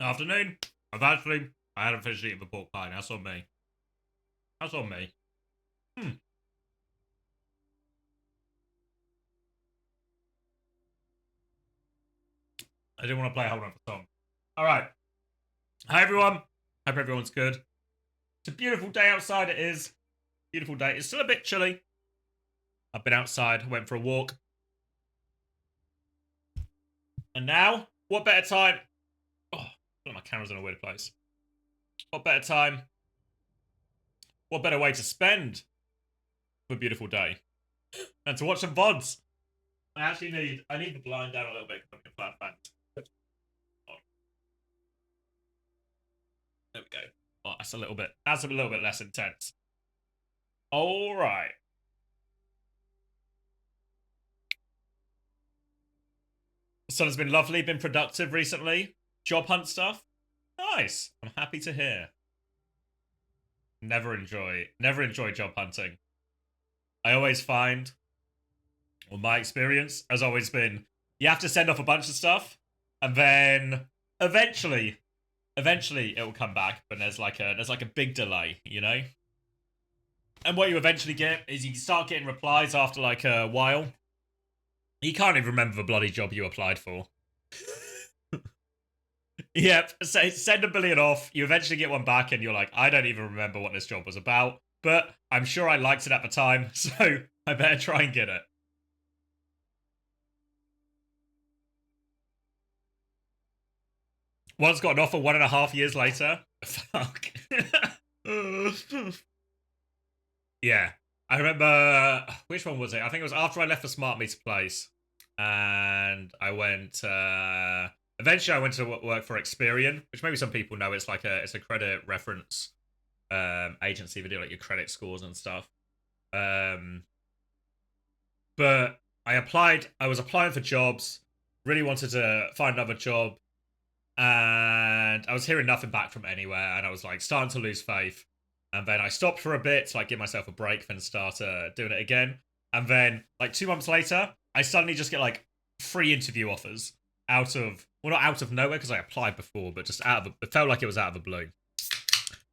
Afternoon. I hadn't finished eating the pork pie. That's on me. That's on me. I didn't want to play a whole other song. All right. Hi, everyone. Hope everyone's good. It's a beautiful day outside. It is. Beautiful day. It's still a bit chilly. I've been outside. Went for a walk. And now, what better time? Oh, I feel like my camera's in a weird place. What better time? What better way to spend a beautiful day than to watch some VODs? I need the blind down a little bit because I'm going to plan. There we go. Oh, that's a little bit less intense. All right. So it's been lovely, been productive recently. Job hunt stuff. Nice. I'm happy to hear. Never enjoy job hunting. I always find, well, my experience has always been, you have to send off a bunch of stuff, and then eventually it will come back, but there's like a big delay, you know? And what you eventually get is you start getting replies after like a while. You can't even remember the bloody job you applied for. Yep, so send a billion off, you eventually get one back, and you're like, I don't even remember what this job was about, but I'm sure I liked it at the time, so I better try and get it. One's got an offer 1.5 years later. Fuck. Yeah. I remember, which one was it? I think it was after I left the Smart Meter place. And I went, eventually I went to work for Experian, which maybe some people know. It's like it's a credit reference agency. They do like your credit scores and stuff. But I was applying for jobs, really wanted to find another job. And I was hearing nothing back from anywhere, and I was like starting to lose faith. And then I stopped for a bit to like give myself a break, then start doing it again. And then like 2 months later, I suddenly just get like 3 interview offers out of, well, not out of nowhere because I applied before, but just it felt like it was out of the blue.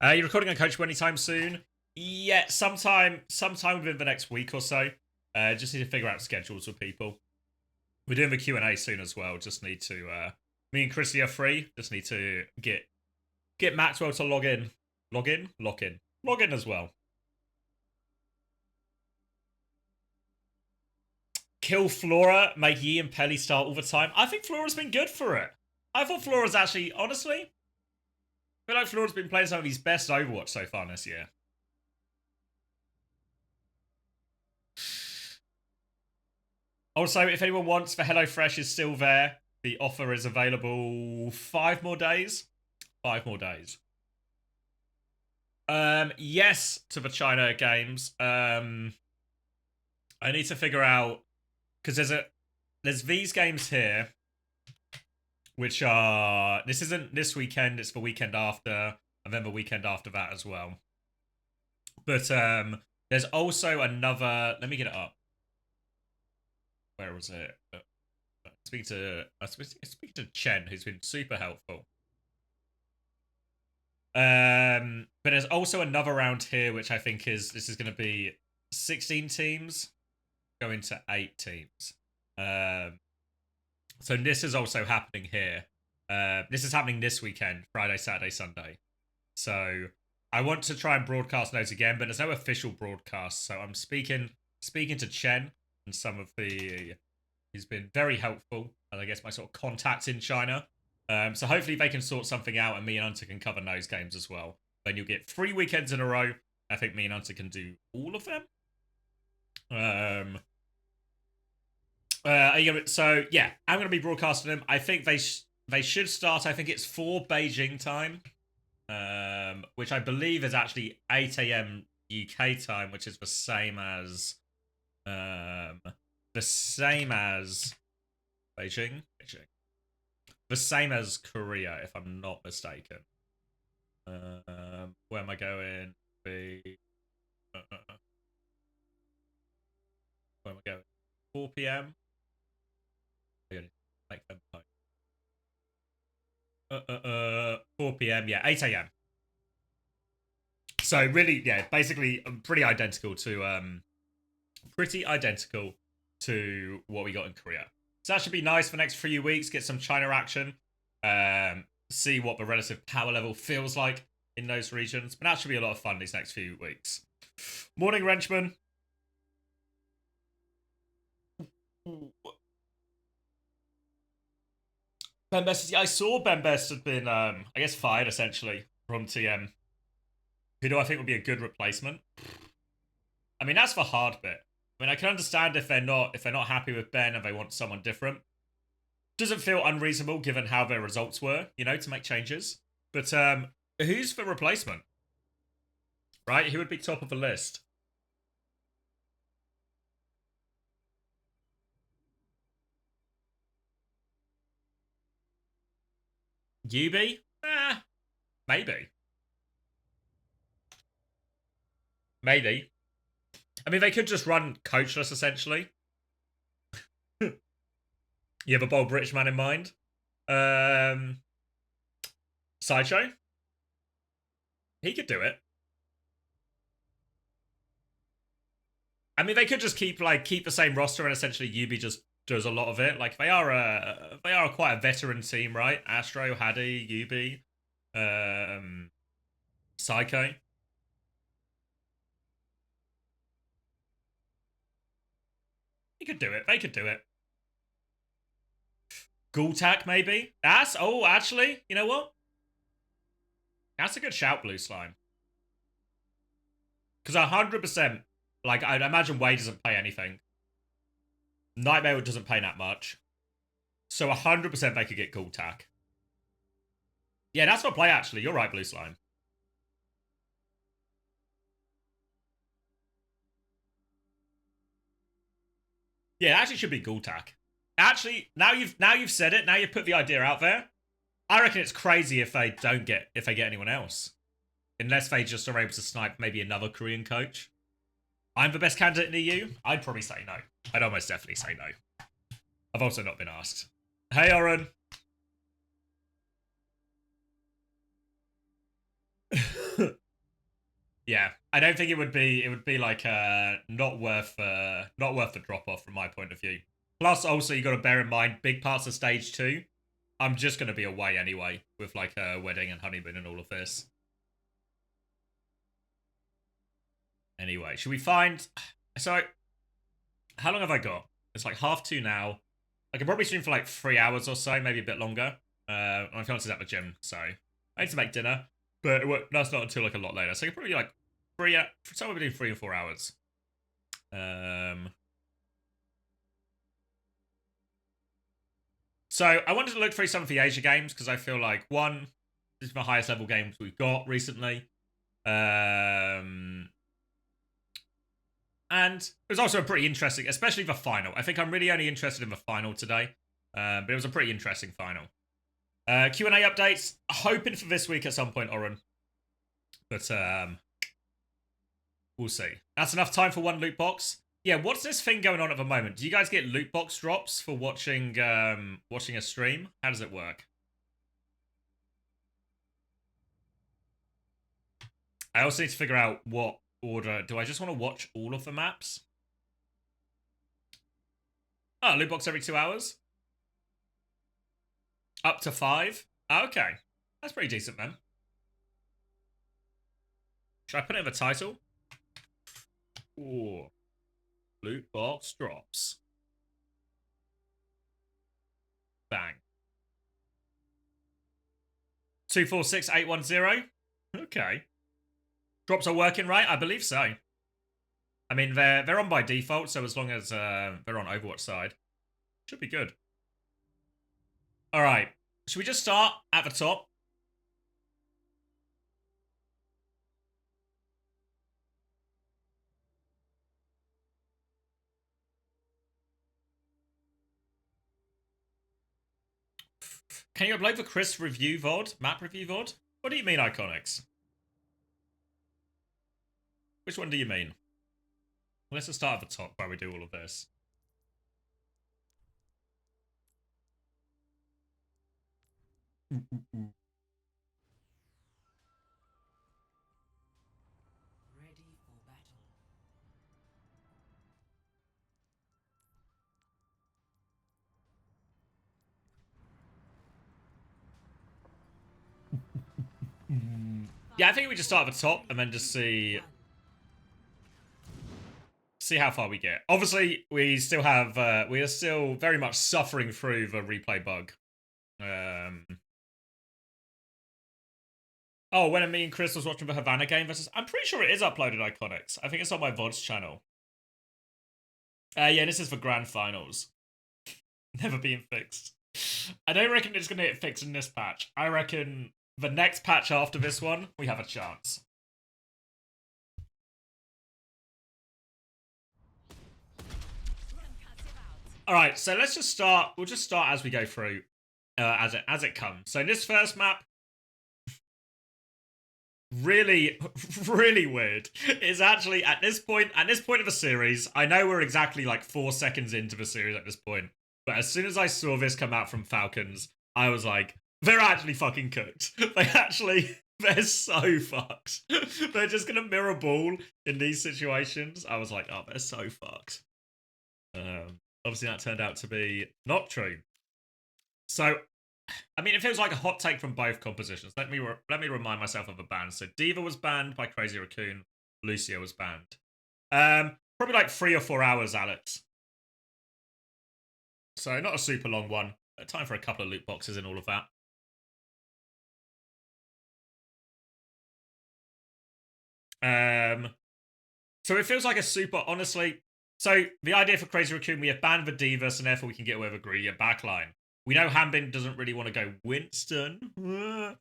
You recording on Coach anytime soon? Yeah, sometime within the next week or so. Just need to figure out schedules with people. We're doing the Q&A soon as well. Just need to me and Chrissy are free. Just need to get Maxwell to log in as well. Kill Flora, make Yi and Pelly start all the time. I think Flora's been good for it. I thought Flora's actually, honestly, I feel like Flora's been playing some of his best Overwatch so far this year. Also, if anyone wants, the HelloFresh is still there. The offer is available 5 more days. 5 more days. Yes to the China games. I need to figure out, because there's these games here, which are, this isn't this weekend, it's the weekend after, and then the weekend after that as well. But there's also another, let me get it up. Where was it? Speak to Chen, who's been super helpful. But there's also another round here, which I think this is going to be 16 teams going to 8 teams. So this is also happening here. This is happening this weekend, Friday, Saturday, Sunday. So I want to try and broadcast those again, but there's no official broadcast. So I'm speaking to Chen and some of the, he's been very helpful, and I guess my sort of contacts in China. So hopefully they can sort something out, and me and Hunter can cover those games as well. Then you'll get 3 weekends in a row. I think me and Hunter can do all of them. So yeah, I'm gonna be broadcasting them. I think they should start. I think it's 4 Beijing time, which I believe is actually 8 a.m. UK time, which is the same as Beijing. The same as Korea, if I'm not mistaken. Where am I going? Where am I going? 4 p.m. Make them time. 4 p.m. Yeah, 8 a.m. So really, yeah, basically pretty identical to what we got in Korea. So that should be nice for the next few weeks. Get some China action. See what the relative power level feels like in those regions. But that should be a lot of fun these next few weeks. Morning, Wrenchman. Ben Best, I saw Ben Best had been, I guess, fired essentially from TM. Who do I think would be a good replacement? I mean, that's the hard bit. I mean, I can understand if they're not happy with Ben and they want someone different. Doesn't feel unreasonable given how their results were, to make changes. But who's the replacement? Right? Who would be top of the list? Yubi? Maybe. Maybe. I mean, they could just run coachless, essentially. You have a bold British man in mind? Sideshow? He could do it. I mean, they could just keep the same roster and essentially Yubi just does a lot of it. Like they are quite a veteran team, right? Astro, Hadi, Yubi, Psycho. He could do it. They could do it. Gultak, maybe. Actually, you know what? That's a good shout, Blue Slime. Because 100%, I'd imagine Wade doesn't pay anything. Nightmare doesn't pay that much. So 100% they could get Gultak. Yeah, that's not play, actually. You're right, Blue Slime. Yeah, it actually should be Gultak. Actually, now you've said it, now you've put the idea out there. I reckon it's crazy if they get anyone else. Unless they just are able to snipe maybe another Korean coach. I'm the best candidate in the EU? I'd probably say no. I'd almost definitely say no. I've also not been asked. Hey, Oren. Yeah, I don't think it would be like not worth the drop off from my point of view. Plus, also you got to bear in mind big parts of stage 2. I'm just going to be away anyway with like a wedding and honeymoon and all of this. Anyway, should we find? So, how long have I got? It's like 2:30 now. I can probably stream for like 3 hours or so, maybe a bit longer. I'm currently at the gym, so I need to make dinner, but that's not until like a lot later. So I could probably like somewhere between 3 and 4 hours. So I wanted to look through some of the Asia games because I feel like one, this is the highest level games we've got recently. And it was also a pretty interesting, especially the final. I think I'm really only interested in the final today. But it was a pretty interesting final. Q&A updates. Hoping for this week at some point, Oren. But we'll see. That's enough time for one loot box. Yeah, what's this thing going on at the moment? Do you guys get loot box drops for watching a stream? How does it work? I also need to figure out what order. Do I just want to watch all of the maps? Oh, loot box every 2 hours? Up to 5? Okay. That's pretty decent, man. Should I put it in the title? Ooh. Loot box drops. Bang. 246810? Okay. Drops are working right? I believe so. I mean, they're on by default, so as long as they're on Overwatch side, should be good. All right. Should we just start at the top? Can you upload the Chris review VOD? Map review VOD? What do you mean, Iconics? Which one do you mean? Let's just start at the top while we do all of this. Yeah, I think we just start at the top and then just see how far we get. Obviously, we still have we are still very much suffering through the replay bug. Oh, when me and Chris was watching the Havana game versus, I'm pretty sure it is uploaded, Iconics. I think it's on my VODs channel. Yeah, this is for grand finals. Never being fixed. I don't reckon it's gonna get fixed in this patch. I reckon the next patch after this one, we have a chance. All right, so let's just start. We'll just start as we go through, as it comes. So this first map, really weird. It's actually at this point of the series, I know we're exactly like 4 seconds into the series at this point, but as soon as I saw this come out from Falcons, I was like, they're actually fucking cooked. They're so fucked. They're just gonna mirror ball in these situations. I was like, oh, they're so fucked. Obviously that turned out to be not true. So, I mean, it feels like a hot take from both compositions. Let me remind myself of the ban. So Diva was banned by Crazy Raccoon. Lucio was banned. Probably like 3 or 4 hours, Alex. So not a super long one. Time for a couple of loot boxes and all of that. So it feels like a super, honestly. So the idea for Crazy Raccoon, we have banned the Diva, so therefore we can get away with a greedier backline. We know Hanbin doesn't really want to go Winston.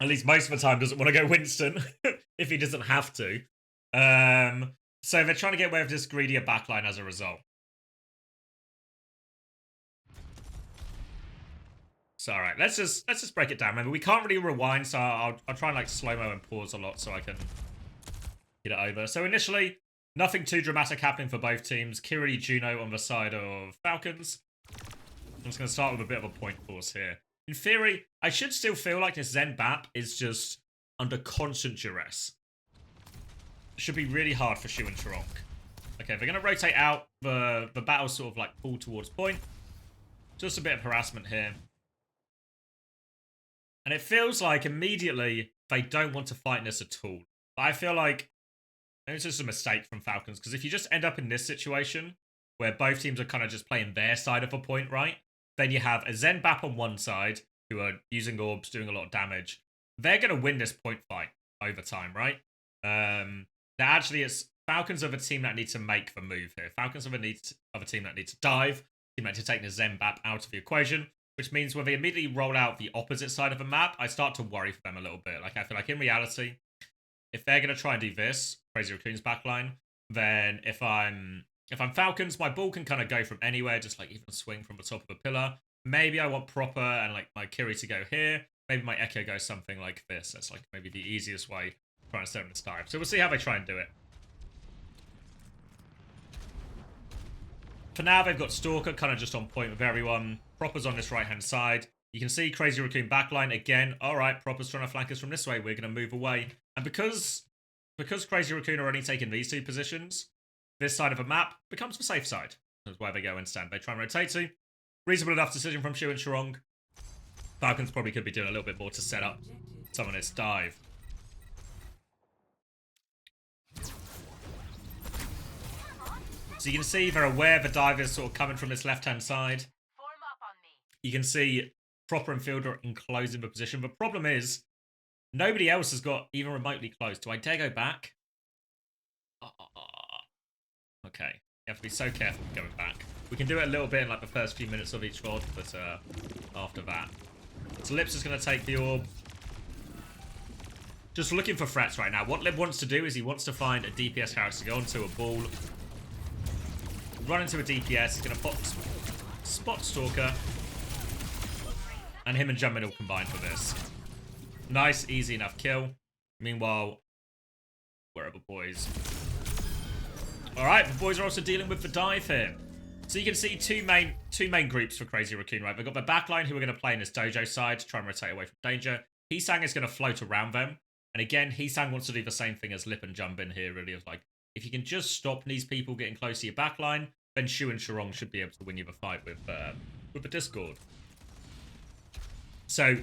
At least most of the time doesn't want to go Winston if he doesn't have to. So they're trying to get away with this greedier backline as a result. So all right, let's just break it down. Remember, we can't really rewind, so I'll try and like slow-mo and pause a lot so I can get it over. So initially, nothing too dramatic happening for both teams. Kiri Juno on the side of Falcons. I'm just going to start with a bit of a point force here. In theory, I should still feel like this Zen Bap is just under constant duress. It should be really hard for Shu and Charonk. Okay, they're going to rotate out. The battle's sort of like pulled towards point. Just a bit of harassment here. And it feels like immediately they don't want to fight in this at all. But I feel like it's just a mistake from Falcons, because if you just end up in this situation where both teams are kind of just playing their side of a point, right? Then you have a Zen Bap on one side who are using orbs, doing a lot of damage. They're going to win this point fight over time, right? Actually, it's Falcons are the team that need to make the move here. Falcons are the team that need to dive, team that need to take the Zen Bap out of the equation, which means when they immediately roll out the opposite side of the map, I start to worry for them a little bit. Like, I feel like in reality, if they're going to try and do this, Crazy Raccoon's backline, then if I'm Falcons, my ball can kind of go from anywhere, just like even swing from the top of a pillar. Maybe I want proper and like my Kiri to go here. Maybe my Echo goes something like this. That's like maybe the easiest way to try and set them this dive. So we'll see how they try and do it. For now, they've got Stalker kind of just on point with everyone. Proper's on this right-hand side. You can see Crazy Raccoon backline again. All right, Proper's trying to flank us from this way. We're going to move away. And because Crazy Raccoon are only taking these 2 positions, this side of a map becomes the safe side. That's where they go and stand. They try and rotate to. Reasonable enough decision from Shu and Charonk. Falcons probably could be doing a little bit more to set up some of this dive. So you can see they're aware the dive is sort of coming from this left-hand side. You can see Proper and Fielder enclosing the position. The problem is, nobody else has got even remotely close. Do I dare go back? Okay. You have to be so careful going back. We can do it a little bit in like the first few minutes of each VOD, but after that. So Lips is going to take the orb. Just looking for threats right now. What Lib wants to do is he wants to find a DPS character to go onto a ball. Run into a DPS. He's going to pop Spot Stalker. And him and Jumpman will combine for this. Nice, easy enough kill. Meanwhile, where are the boys? Alright, the boys are also dealing with the dive here. So you can see two main groups for Crazy Raccoon, right? We've got the backline who are going to play in this dojo side to try and rotate away from danger. Heesang is going to float around them. And again, Heesang wants to do the same thing as Lip and Jump in here, really. Of like, if you can just stop these people getting close to your backline, then Shu and Shurong should be able to win you the fight with the Discord. So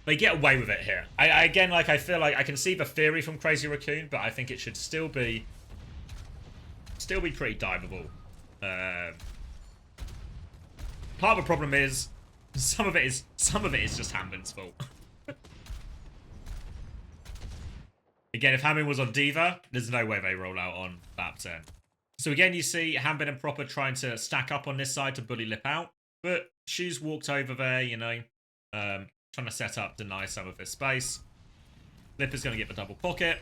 they get away with it here. Again, like, I feel like I can see the theory from Crazy Raccoon, but I think it should still be pretty diveable. Part of the problem is some of it is just Hanbin's fault. Again, if Hanbin was on D.Va, there's no way they roll out on BAP10. So again, you see Hanbin and Proper trying to stack up on this side to bully Lip out, but Shu's walked over there, you know, trying to set up, deny some of this space. Lip is going to get the double pocket.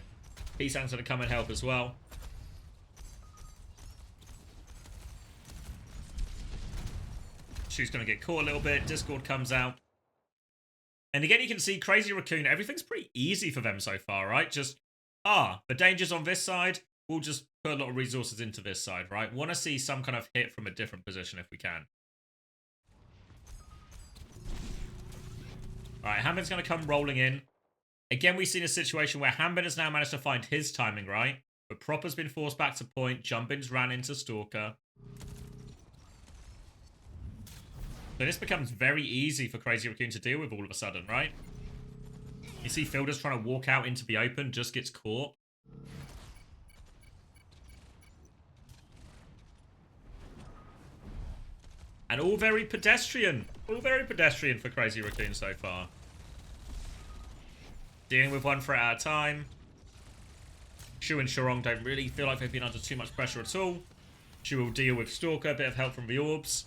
Heesang's going to come and help as well. Shu's going to get caught a little bit. Discord comes out. And again, you can see Crazy Raccoon, everything's pretty easy for them so far, right? Just, the danger's on this side. We'll just put a lot of resources into this side, right? Want to see some kind of hit from a different position if we can. Alright, Hanbin's going to come rolling in. Again, we've seen a situation where Hanbin has now managed to find his timing right. But Proper's been forced back to point. Jumpin's ran into Stalker. So this becomes very easy for Crazy Raccoon to deal with all of a sudden, right? You see Filder's trying to walk out into the open, just gets caught. And all very pedestrian. All very pedestrian for Crazy Raccoon so far. Dealing with one threat at a time. Shu and Shurong don't really feel like they've been under too much pressure at all. Shu will deal with Stalker, a bit of help from the orbs.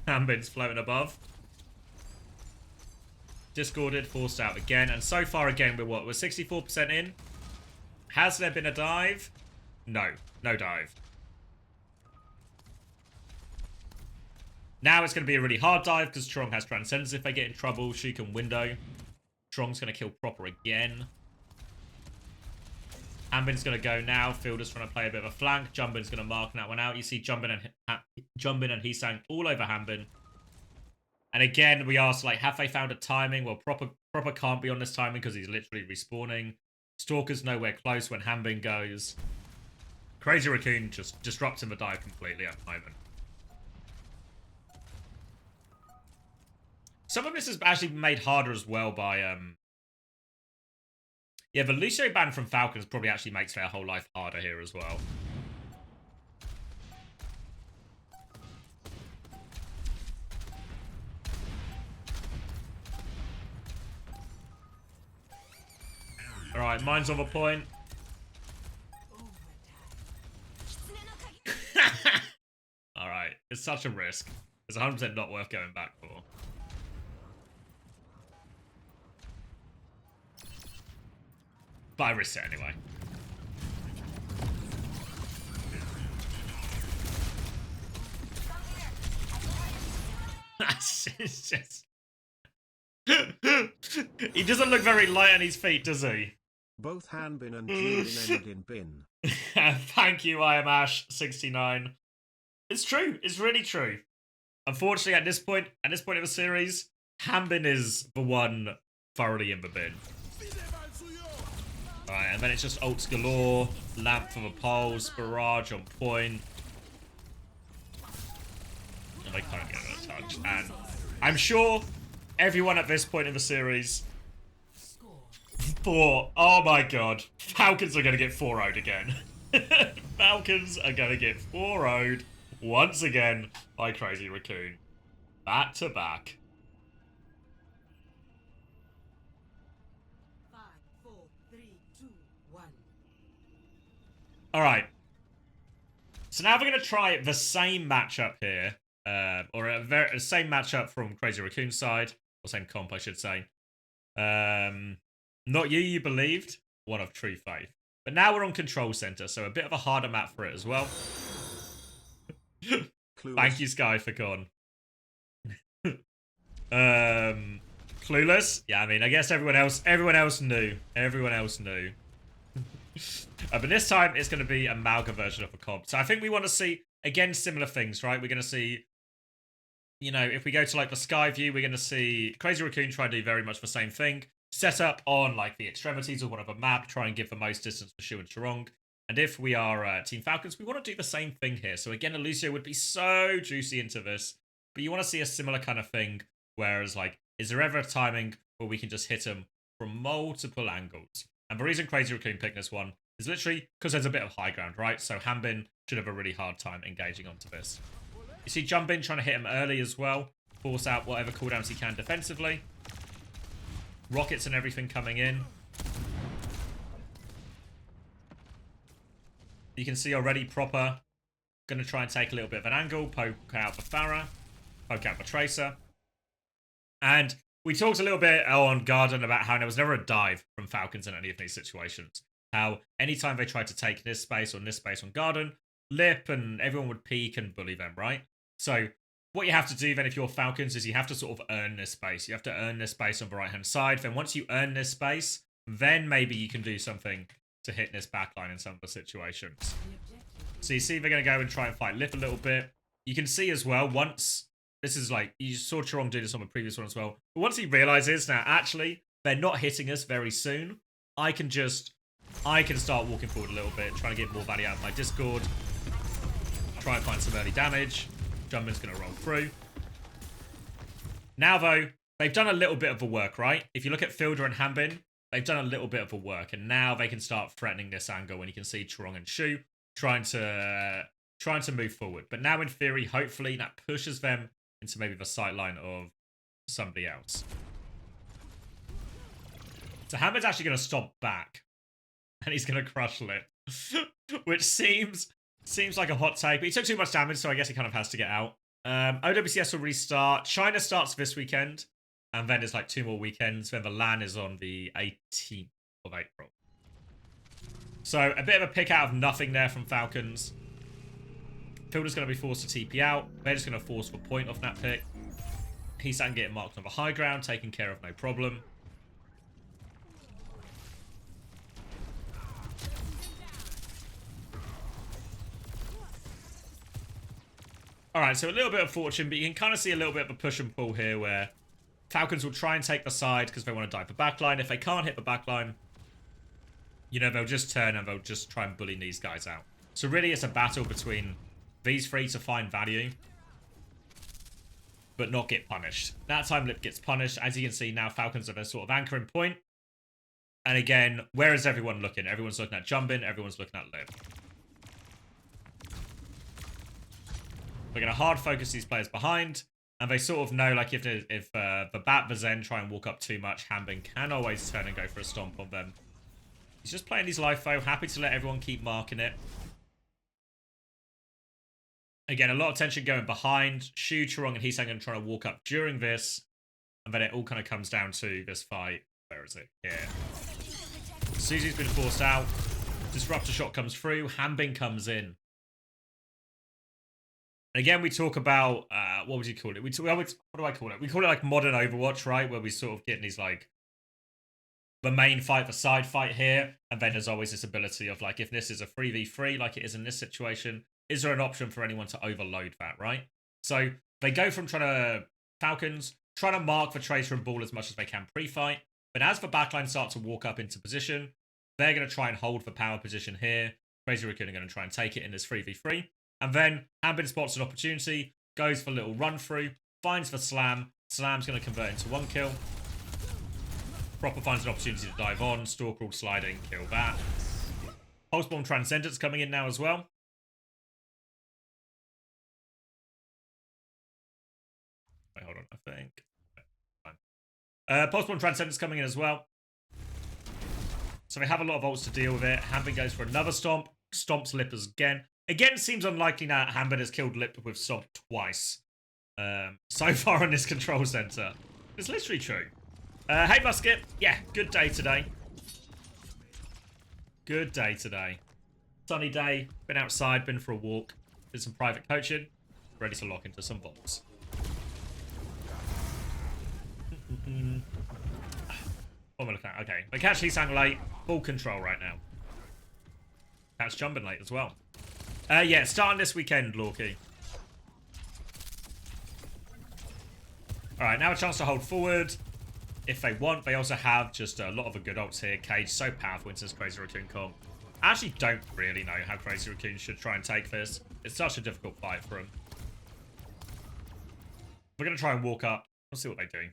Hanbin's floating above. Discorded, forced out again. And so far, again, we're what? We're 64% in. Has there been a dive? No. No dive. Now it's going to be a really hard dive because Trong has Transcendence. If they get in trouble, she can window. Trong's going to kill Proper again. Hanbin's going to go now. Fielder's trying to play a bit of a flank. Jumbin's going to mark that one out. You see Jumbin and Heesang all over Hanbin. And again, we asked, like, have they found a timing? Well, Proper can't be on this timing because he's literally respawning. Stalker's nowhere close when Hanbin goes. Crazy Raccoon just disrupting the dive completely at the moment. Some of this is actually made harder as well by, yeah, the Lucio ban from Falcons probably actually makes their whole life harder here as well. Alright, mine's on the point. Alright, it's such a risk. It's 100% not worth going back for. But I risked it anyway. It's just... He doesn't look very light on his feet, does he? Both Hanbin and Jin end in bin. Thank you, I am Ash69. It's true. It's really true. Unfortunately, at this point of the series, Hanbin is the one thoroughly in the bin. Alright, and then it's just ults galore, lamp for the poles, barrage on point. And they can't get a touch. And I'm sure everyone at this point in the series thought, oh my god, Falcons are going to get 4-0'd again. Falcons are going to get 4-0'd once again by Crazy Raccoon. Back to back. 5, 4, 3, 2, 1. Alright. So now we're going to try the same matchup here. Or a same matchup from Crazy Raccoon's side. Or same comp, I should say. Not You Believed. One of True Faith. But now we're on Control Center, so a bit of a harder map for it as well. Thank you, Sky, for con. Clueless? Yeah, I mean, I guess everyone else knew. Everyone else knew. But this time, it's going to be a Malga version of a comp. So I think we want to see... again, similar things, right? We're going to see, you know, if we go to like the sky view, we're going to see Crazy Raccoon try to do very much the same thing. Set up on like the extremities of whatever map, try and give the most distance for Shu and Chirong. And if we are Team Falcons, we want to do the same thing here. So again, Lucio would be so juicy into this, but you want to see a similar kind of thing. Whereas like, is there ever a timing where we can just hit him from multiple angles? And the reason Crazy Raccoon picked this one is literally because there's a bit of high ground, right? So Hanbin should have a really hard time engaging onto this. You see Jumbin trying to hit him early as well. Force out whatever cooldowns he can defensively. Rockets and everything coming in. You can see already Proper going to try and take a little bit of an angle. Poke out the Pharah. Poke out the Tracer. And we talked a little bit on Garden about how there was never a dive from Falcons in any of these situations. How anytime they tried to take this space or this space on Garden, Lip and everyone would peek and bully them, right? So what you have to do then if you're Falcons is you have to sort of earn this space. You have to earn this space on the right-hand side. Then once you earn this space, then maybe you can do something to hit this backline in some of the situations. So you see they're going to go and try and fight Lip a little bit. You can see as well, once... This is like, you saw Chirong do this on the previous one as well. But once he realizes, now actually, they're not hitting us very soon, I can start walking forward a little bit, trying to get more value out of my Discord. Try and find some early damage. Jumbin's going to roll through. Now, though, they've done a little bit of the work, right? If you look at Fielder and Hanbin, they've done a little bit of the work. And now they can start threatening this angle when you can see Chirong and Shu trying to move forward. But now, in theory, hopefully, that pushes them into maybe the sightline of somebody else. So Hanbin's actually going to stomp back. And he's going to crush Lip. Which seems like a hot take. But he took too much damage, so I guess he kind of has to get out. OWCS will restart. China starts this weekend. And then it's like 2 more weekends. Then the LAN is on the 18th of April. So a bit of a pick out of nothing there from Falcons. Fielder's going to be forced to TP out. They're just going to force the point off that pick. He's getting marked on the high ground, taken care of, no problem. Alright, so a little bit of fortune, but you can kind of see a little bit of a push and pull here where Falcons will try and take the side because they want to dive the backline. If they can't hit the backline, you know, they'll just turn and they'll just try and bully these guys out. So really it's a battle between these 3 to find value, but not get punished. That time Lip gets punished. As you can see now, Falcons are their sort of anchoring point. And again, where is everyone looking? Everyone's looking at Jumbin, everyone's looking at Lip. We're going to hard focus these players behind, and they sort of know, like, if the Bat, the Zen try and walk up too much, Hanbin can always turn and go for a stomp on them. He's just playing his life, though, happy to let everyone keep marking it. Again, a lot of tension going behind. Shu, Chirong, and Heesang are going to try to walk up during this. And then it all kind of comes down to this fight. Where is it? Here. Susie's been forced out. Disruptor shot comes through. Hanbin comes in. And again, we talk about, what would you call it? What do I call it? We call it like modern Overwatch, right? Where we sort of get these like, the main fight, the side fight here. And then there's always this ability of like, if this is a 3v3 like it is in this situation, is there an option for anyone to overload that, right? So they go from Falcons, trying to mark the Tracer and Ball as much as they can pre-fight. But as the backline starts to walk up into position, they're going to try and hold the power position here. Crazy Raccoon are going to try and take it in this 3v3. And then Hanbin spots an opportunity, goes for a little run through, finds the slam. Slam's going to convert into 1 kill. Proper finds an opportunity to dive on. Stalker all sliding, kill that. Pulsebomb Transcendence coming in now as well. Wait, hold on, I think. Pulsebomb Transcendence coming in as well. So they have a lot of ults to deal with it. Hanbin goes for another stomp. Stomps Lip again. Again, seems unlikely now that Hanbin has killed Lip with Stomp twice. So far on this control center. It's literally true. Hey, Musket. Yeah, good day today. Good day today. Sunny day. Been outside, been for a walk. Did some private coaching. Ready to lock into some vaults. What am I looking at? Okay. They catch Heesang late. Full control right now. Catch Jumbin late as well. Yeah, starting this weekend, Lorky. Alright, now a chance to hold forward. If they want, they also have just a lot of the good ults here. Cage, so powerful into this Crazy Raccoon comp. I actually don't really know how Crazy Raccoon should try and take this. It's such a difficult fight for him. We're going to try and walk up. We'll see what they do.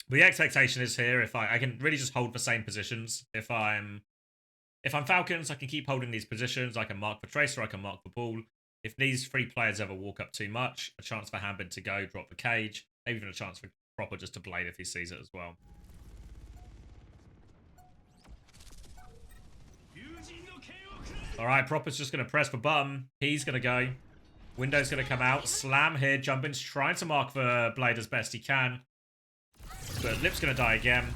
But the expectation is here, if I can really just hold the same positions. If I'm Falcons, I can keep holding these positions. I can mark the Tracer, I can mark the ball. If these three players ever walk up too much, a chance for Hambin to go, drop the cage. Maybe even a chance for Proper just to blade if he sees it as well. Alright, Proper's just going to press the button. He's going to go. Window's going to come out. Slam here. Jumpin's trying to mark the blade as best he can. But Lip's going to die again.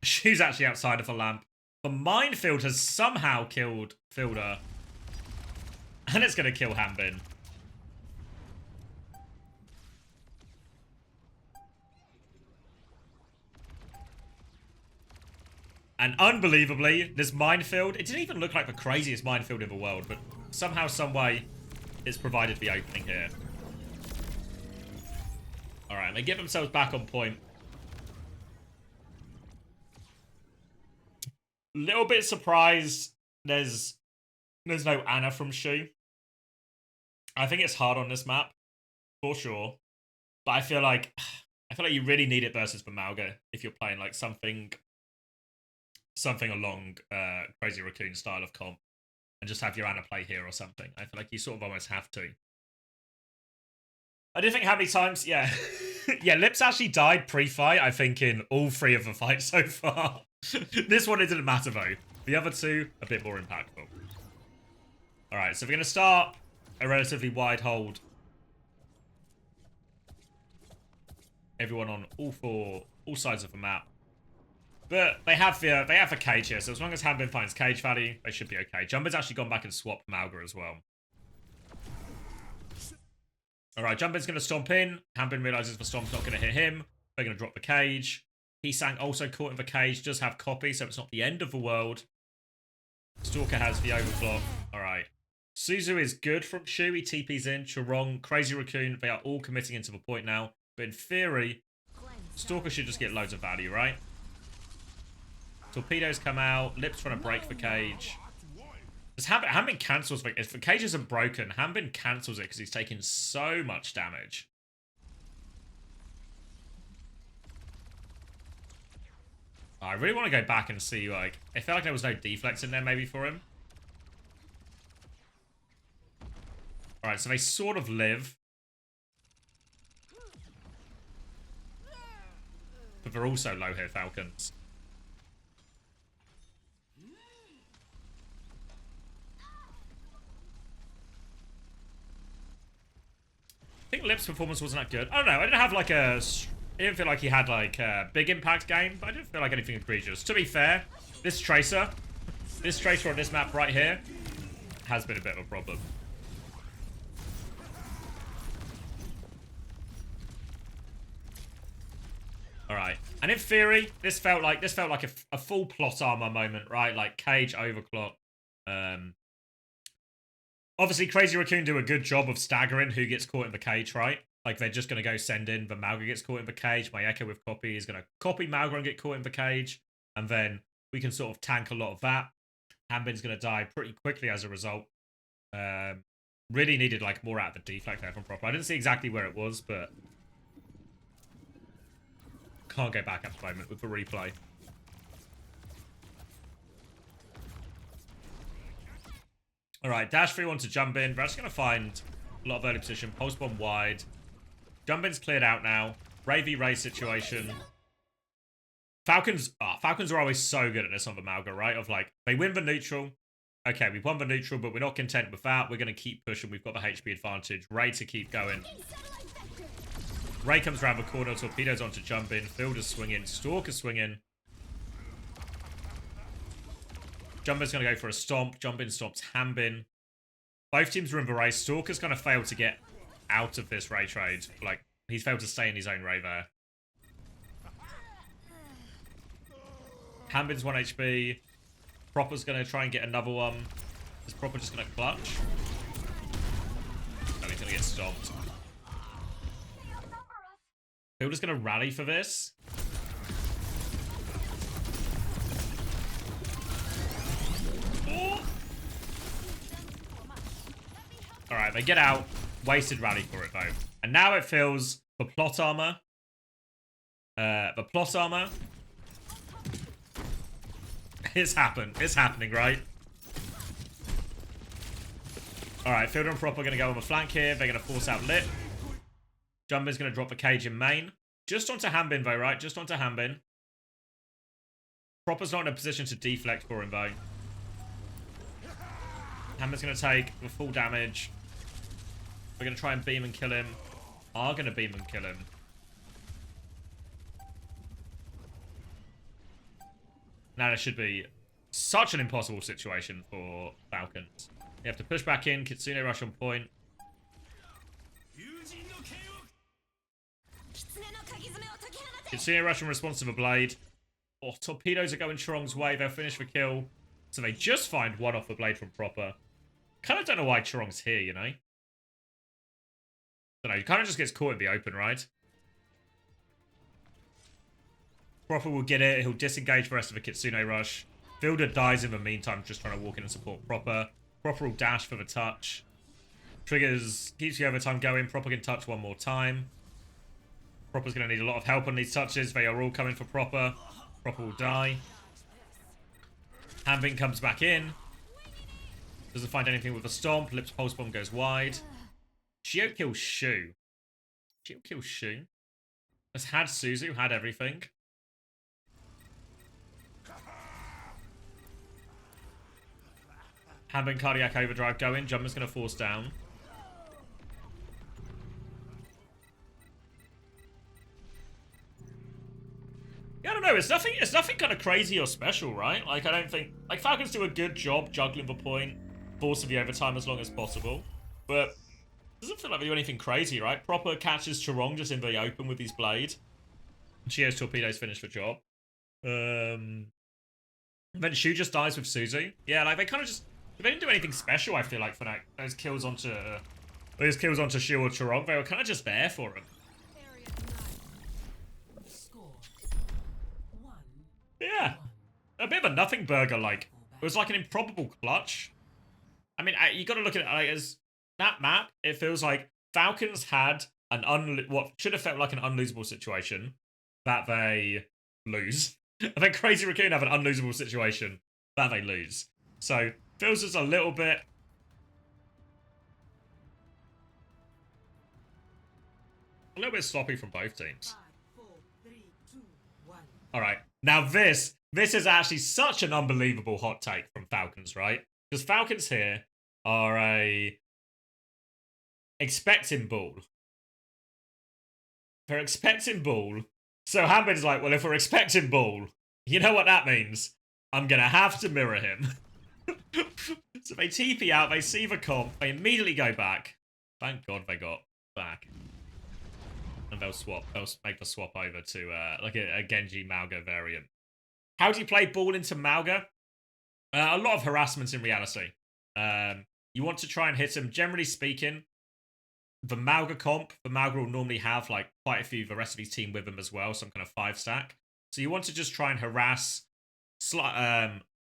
She's actually outside of the lamp. The minefield has somehow killed Fielder. And it's going to kill Hambin. And unbelievably, this minefield, it didn't even look like the craziest minefield in the world, but somehow, some way, it's provided the opening here. Alright, they get themselves back on point. Little bit surprised there's no Ana from Shu. I think it's hard on this map, for sure. But I feel like you really need it versus Malga if you're playing like something along Crazy Raccoon style of comp, and just have your Ana play here or something. I feel like you sort of almost have to. I didn't think how many times, yeah. Yeah, Lips actually died pre-fight, I think, in all three of the fights so far. This one, it didn't matter, though. The other two, a bit more impactful. Alright, so we're going to start a relatively wide hold. Everyone on all sides of the map. But they have the cage here, so as long as Hambin finds cage value, they should be okay. Jumpin's actually gone back and swapped Malga as well. Alright, Jumpin's going to stomp in. Hambin realizes the stomp's not going to hit him. They're going to drop the cage. Heesang also caught in the cage, does have copy, so it's not the end of the world. Stalker has the overclock. Alright. Suzu is good from Shu. He TP's in. Chorong, Crazy Raccoon, they are all committing into the point now. But in theory, Stalker should just get loads of value, right? Torpedoes come out. Lips trying to break the cage. Hambin cancels. If the cage isn't broken, Hambin cancels it because he's taking so much damage. I really want to go back and see, like, I felt like there was no deflex in there maybe for him. Alright, so they sort of live. But they're also low here, Falcons. I think Lip's performance wasn't that good. I don't know. I didn't have like I didn't feel like he had like a big impact game, but I didn't feel like anything egregious. To be fair, this Tracer on this map right here has been a bit of a problem. All right, and in theory, this felt like a full plot armor moment, right? Like cage overclock. Obviously, Crazy Raccoon do a good job of staggering who gets caught in the cage, right? Like, they're just going to go send in, but Malga gets caught in the cage. My Echo with copy is going to copy Malga and get caught in the cage. And then we can sort of tank a lot of that. Hambin's going to die pretty quickly as a result. Really needed, like, more out of the deflect there from Proper. I didn't see exactly where it was, but can't go back at the moment with the replay. Alright, Dash 3 wants to jump in. We're actually going to find a lot of early position. Pulse bomb wide. Jump in's cleared out now. Ray v Ray situation. Falcons are always so good at this on the Malga, right? Of like, they win the neutral. Okay, we won the neutral, but we're not content with that. We're going to keep pushing. We've got the HP advantage. Ray to keep going. Ray comes around the corner. Torpedoes onto jump in. Fielder's swinging. Stalker's swinging. Jumper's going to go for a stomp. Jump in stomps Hambin. Both teams are in the race. Stalker's going to fail to get out of this Ray trade. Like, he's failed to stay in his own Ray there. Hambin's 1 HP. Proper's going to try and get another one. Is Proper just gonna clutch? No, he's gonna get stopped. Builder's gonna rally for this. Oh. Alright, they get out. Wasted rally for it, though. And now it feels the plot armor. It's happened. It's happening, right? Alright, Fielder and Proper are going to go on the flank here. They're going to force out Lit. Jumper's going to drop the cage in main. Just onto Hanbin, though, right? Just onto Hanbin. Proper's not in a position to deflect for him, though. Hanbin's going to take the full damage. We're going to try and beam and kill him. Are going to beam and kill him. Now, this should be such an impossible situation for Falcons. You have to push back in. Kitsune rush on point. Kitsune rush in response to the blade. Oh, torpedoes are going Chorong's way. They'll finish the kill. So they just find one off the blade from Proper. Kind of don't know why Chorong's here, you know? Don't know. He kind of just gets caught in the open, right? Proper will get it. He'll disengage the rest of the Kitsune rush. Fielder dies in the meantime, just trying to walk in and support Proper. Proper will dash for the touch. Triggers, keeps the overtime going. Proper can touch one more time. Proper's going to need a lot of help on these touches. They are all coming for Proper. Proper will die. Hanbin comes back in. Doesn't find anything with a stomp. Lips pulse bomb goes wide. Shio kills Shu. Shio kills Shu. Has had Suzu, had everything. Hanbin cardiac overdrive going. Jumper's going to force down. Yeah, I don't know. It's nothing kind of crazy or special, right? Like, I don't think... Like, Falcons do a good job juggling the point, forcing the overtime as long as possible. But it doesn't feel like they do anything crazy, right? Proper catches Chorong just in the open with his blade. Chio's torpedoes finish the job. Then Shu just dies with Suzu. Yeah, like, they kind of just... They didn't do anything special, I feel like, for that. Those kills onto Shu or Chorong. They were kind of just there for him. Yeah. A bit of a nothing burger, like. It was like an improbable clutch. I mean, you got to look at it like as that map. It feels like Falcons had what should have felt like an unlosable situation that they lose. I think Crazy Raccoon have an unlosable situation that they lose. So, feels just a little bit... sloppy from both teams. 5, 4, 3, 2, 1. Alright, now this is actually such an unbelievable hot take from Falcons, right? Because Falcons here are a... expecting ball. They're expecting ball. So Hanbin is like, well, if we're expecting ball, you know what that means? I'm gonna have to mirror him. So they TP out, they see the comp, they immediately go back. Thank God they got back. And they'll make the swap over to like a Genji Mauga variant. How do you play ball into Mauga? A lot of harassment in reality. You want to try and hit him. Generally speaking, the Mauga comp, the Mauga will normally have like quite a few of the rest of his team with him as well, some kind of 5-stack. So you want to just try and harass,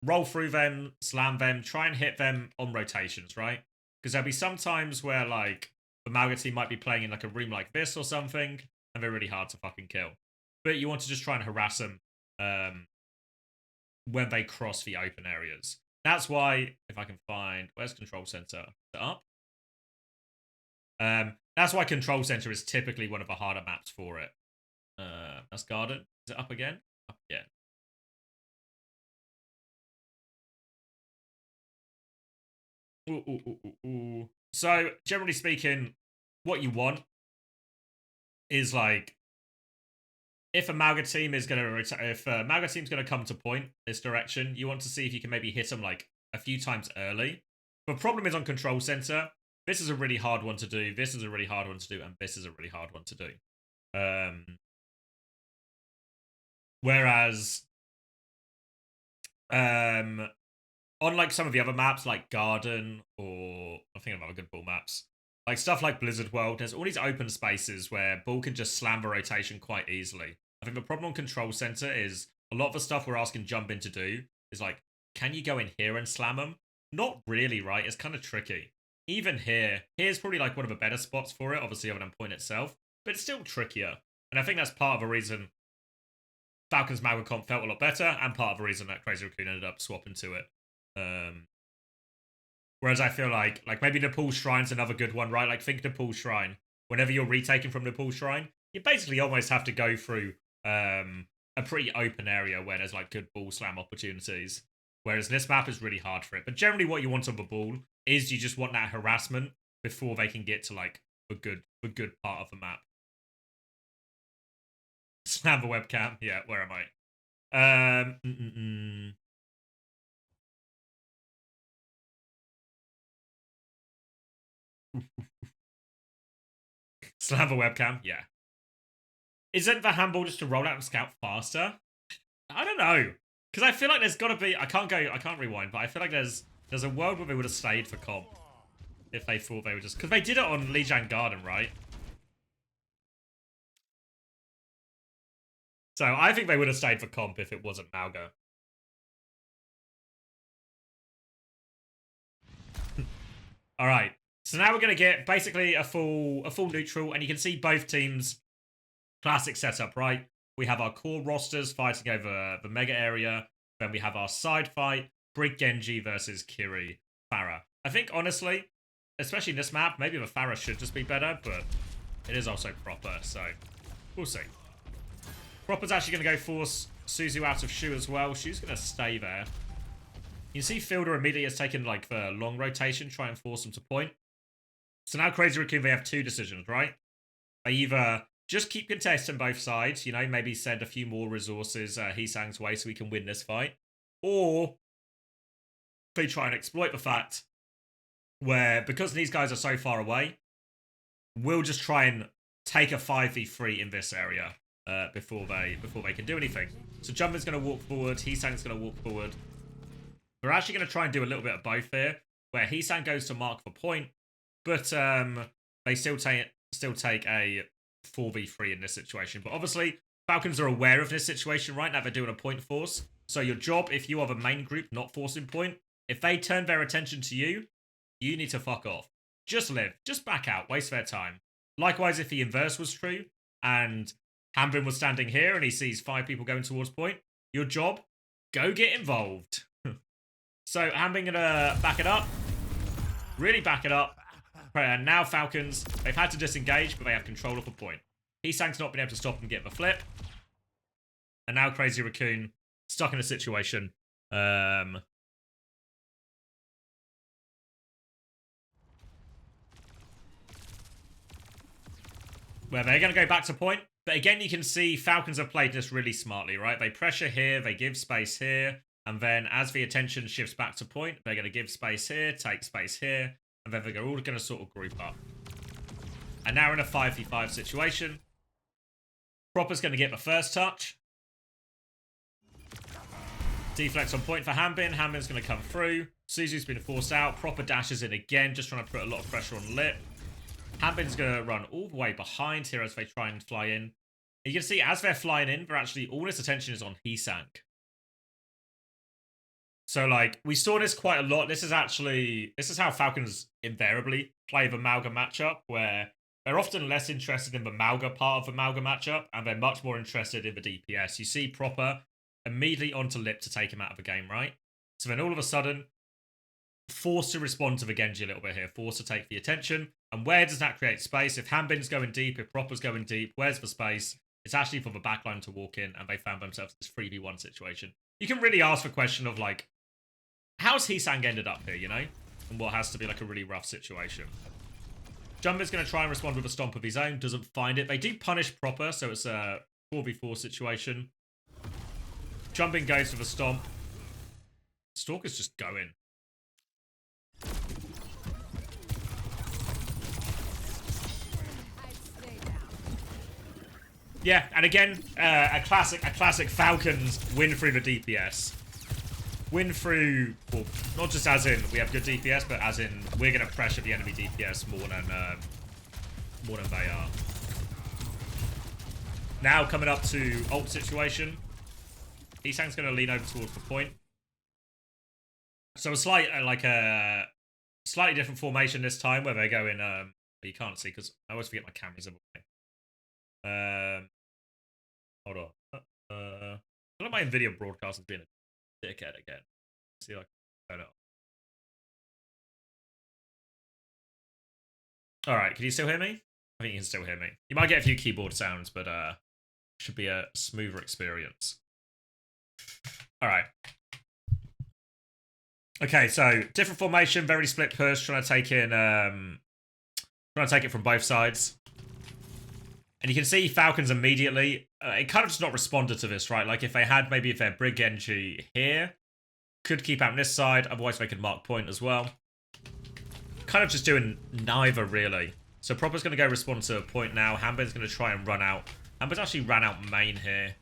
roll through them, slam them, try and hit them on rotations, right? Because there'll be some times where, like, the Mauga team might be playing in, like, a room like this or something, and they're really hard to fucking kill. But you want to just try and harass them when they cross the open areas. That's why, if I can find... Where's Control Center? Is it up? That's why Control Center is typically one of the harder maps for it. That's Garden. Is it up again? Up again. So, generally speaking, what you want is like, if a Mauga team is going to, if a Mauga team's going to come to point this direction, you want to see if you can maybe hit them like a few times early. The problem is on Control Center, this is a really hard one to do, this is a really hard one to do, and this is a really hard one to do. Whereas, on like some of the other maps, like Garden, or I'm thinking of other good ball maps, like stuff like Blizzard World, there's all these open spaces where ball can just slam the rotation quite easily. I think the problem on Control Center is a lot of the stuff we're asking Jump In to do is like, can you go in here and slam them? Not really, right? It's kind of tricky. Even here's probably like one of the better spots for it, obviously other than point itself, but it's still trickier. And I think that's part of the reason Falcons Malga comp felt a lot better, and part of the reason that Crazy Raccoon ended up swapping to it. Whereas I feel like maybe Nepal Shrine's another good one, right? Like think Nepal Shrine. Whenever you're retaking from Nepal Shrine, you basically almost have to go through a pretty open area where there's like good ball slam opportunities. Whereas this map is really hard for it. But generally what you want on the ball is you just want that harassment before they can get to like the good part of the map. Slam the webcam. Yeah, where am I? Slam the webcam. Yeah. Isn't the handball just to roll out and scout faster? I don't know. Because I feel like there's got to be... I can't rewind, but I feel like there's a world where they would have stayed for comp. If they thought they were just... Because they did it on Lijiang Garden, right? So I think they would have stayed for comp if it wasn't Malga. All right. So now we're going to get basically a full neutral, and you can see both teams' classic setup, right? We have our core rosters fighting over the mega area. Then we have our side fight, Brig Genji versus Kiri Pharah. I think, honestly, especially in this map, maybe the Pharah should just be better, but it is also proper, so we'll see. Proper's actually going to go force Suzu out of Shu as well. Shu's going to stay there. You see Fielder immediately has taken like the long rotation, try and force him to point. So now Crazy Raccoon, they have two decisions, right? They either just keep contesting both sides, you know, maybe send a few more resources Heesang's way so we can win this fight. Or they try and exploit the fact where, because these guys are so far away, we'll just try and take a 5v3 in this area before they can do anything. So Jumper's going to walk forward, Heesang's going to walk forward. We're actually going to try and do a little bit of both here, where Heesang goes to mark for point, but they still take a 4v3 in this situation. But obviously, Falcons are aware of this situation right now. They're doing a point force. So your job, if you are the main group not forcing point, if they turn their attention to you, you need to fuck off. Just live. Just back out. Waste their time. Likewise, if the inverse was true, and Hanbin was standing here and he sees 5 people going towards point, your job, go get involved. So Hanbin gonna back it up. Really back it up. And now Falcons, they've had to disengage, but they have control of a point. Heesang's not been able to stop and get the flip. And now Crazy Raccoon stuck in a situation. Where they're going to go back to point. But again, you can see Falcons have played this really smartly, right? They pressure here, they give space here. And then as the attention shifts back to point, they're going to give space here, take space here. And then they're all going to sort of group up. And now we're in a 5v5 situation. Proper's going to get the first touch. Deflex on point for Hanbin. Hanbin's going to come through. Suzu's been forced out. Proper dashes in again, just trying to put a lot of pressure on Lip. Hanbin's going to run all the way behind here as they try and fly in. You can see as they're flying in, they're actually, all this attention is on Heesang. So, like, we saw this quite a lot. This is how Falcons invariably play the Malga matchup, where they're often less interested in the Malga part of the Malga matchup, and they're much more interested in the DPS. You see Proper immediately onto Lip to take him out of the game, right? So then all of a sudden, forced to respond to the Genji a little bit here, forced to take the attention. And where does that create space? If Hanbin's going deep, if Proper's going deep, where's the space? It's actually for the backline to walk in, and they found themselves in this 3v1 situation. You can really ask the question of, like, how's Heesang ended up here, you know? And what has to be, like, a really rough situation. Jumper's going to try and respond with a stomp of his own, doesn't find it. They do punish Proper, so it's a 4v4 situation. Jumping goes for the stomp. Stalker's just going. Yeah, and again, a classic Falcons win through the DPS. win through, well, not just as in we have good DPS, but as in we're going to pressure the enemy DPS more than they are. Now coming up to ult situation. Heesang's going to lean over towards the point. So a slight, slightly different formation this time where they're going, you can't see because I always forget my camera's in the way. Hold on. I feel like my video broadcast has been a dickhead again. See if I can turn it off. Alright, can you still hear me? I think you can still hear me. You might get a few keyboard sounds, but should be a smoother experience. Alright. Okay, so different formation, very split push, trying to take in trying to take it from both sides. And you can see Falcons immediately, it kind of just not responded to this, right? Like if they had, maybe if they're Brig Genji here, could keep out on this side, otherwise they could mark point as well. Kind of just doing neither, really. So Proper's going to go respond to a point now. Hanbin's going to try and run out. Hanbin's actually ran out main here.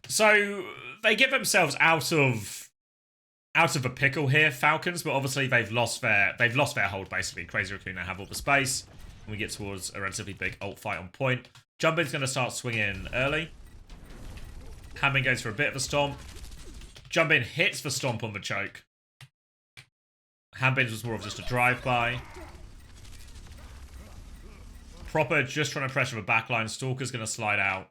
So they get themselves out of a pickle here, Falcons, but obviously they've lost their hold, basically. Crazy Raccoon now have all the space. We get towards a relatively big ult fight on point. Jumpin's going to start swinging early. Hanbin goes for a bit of a stomp. Jumpin hits the stomp on the choke. Hanbin's was more of just a drive-by. Proper just trying to pressure the backline. Stalker's going to slide out.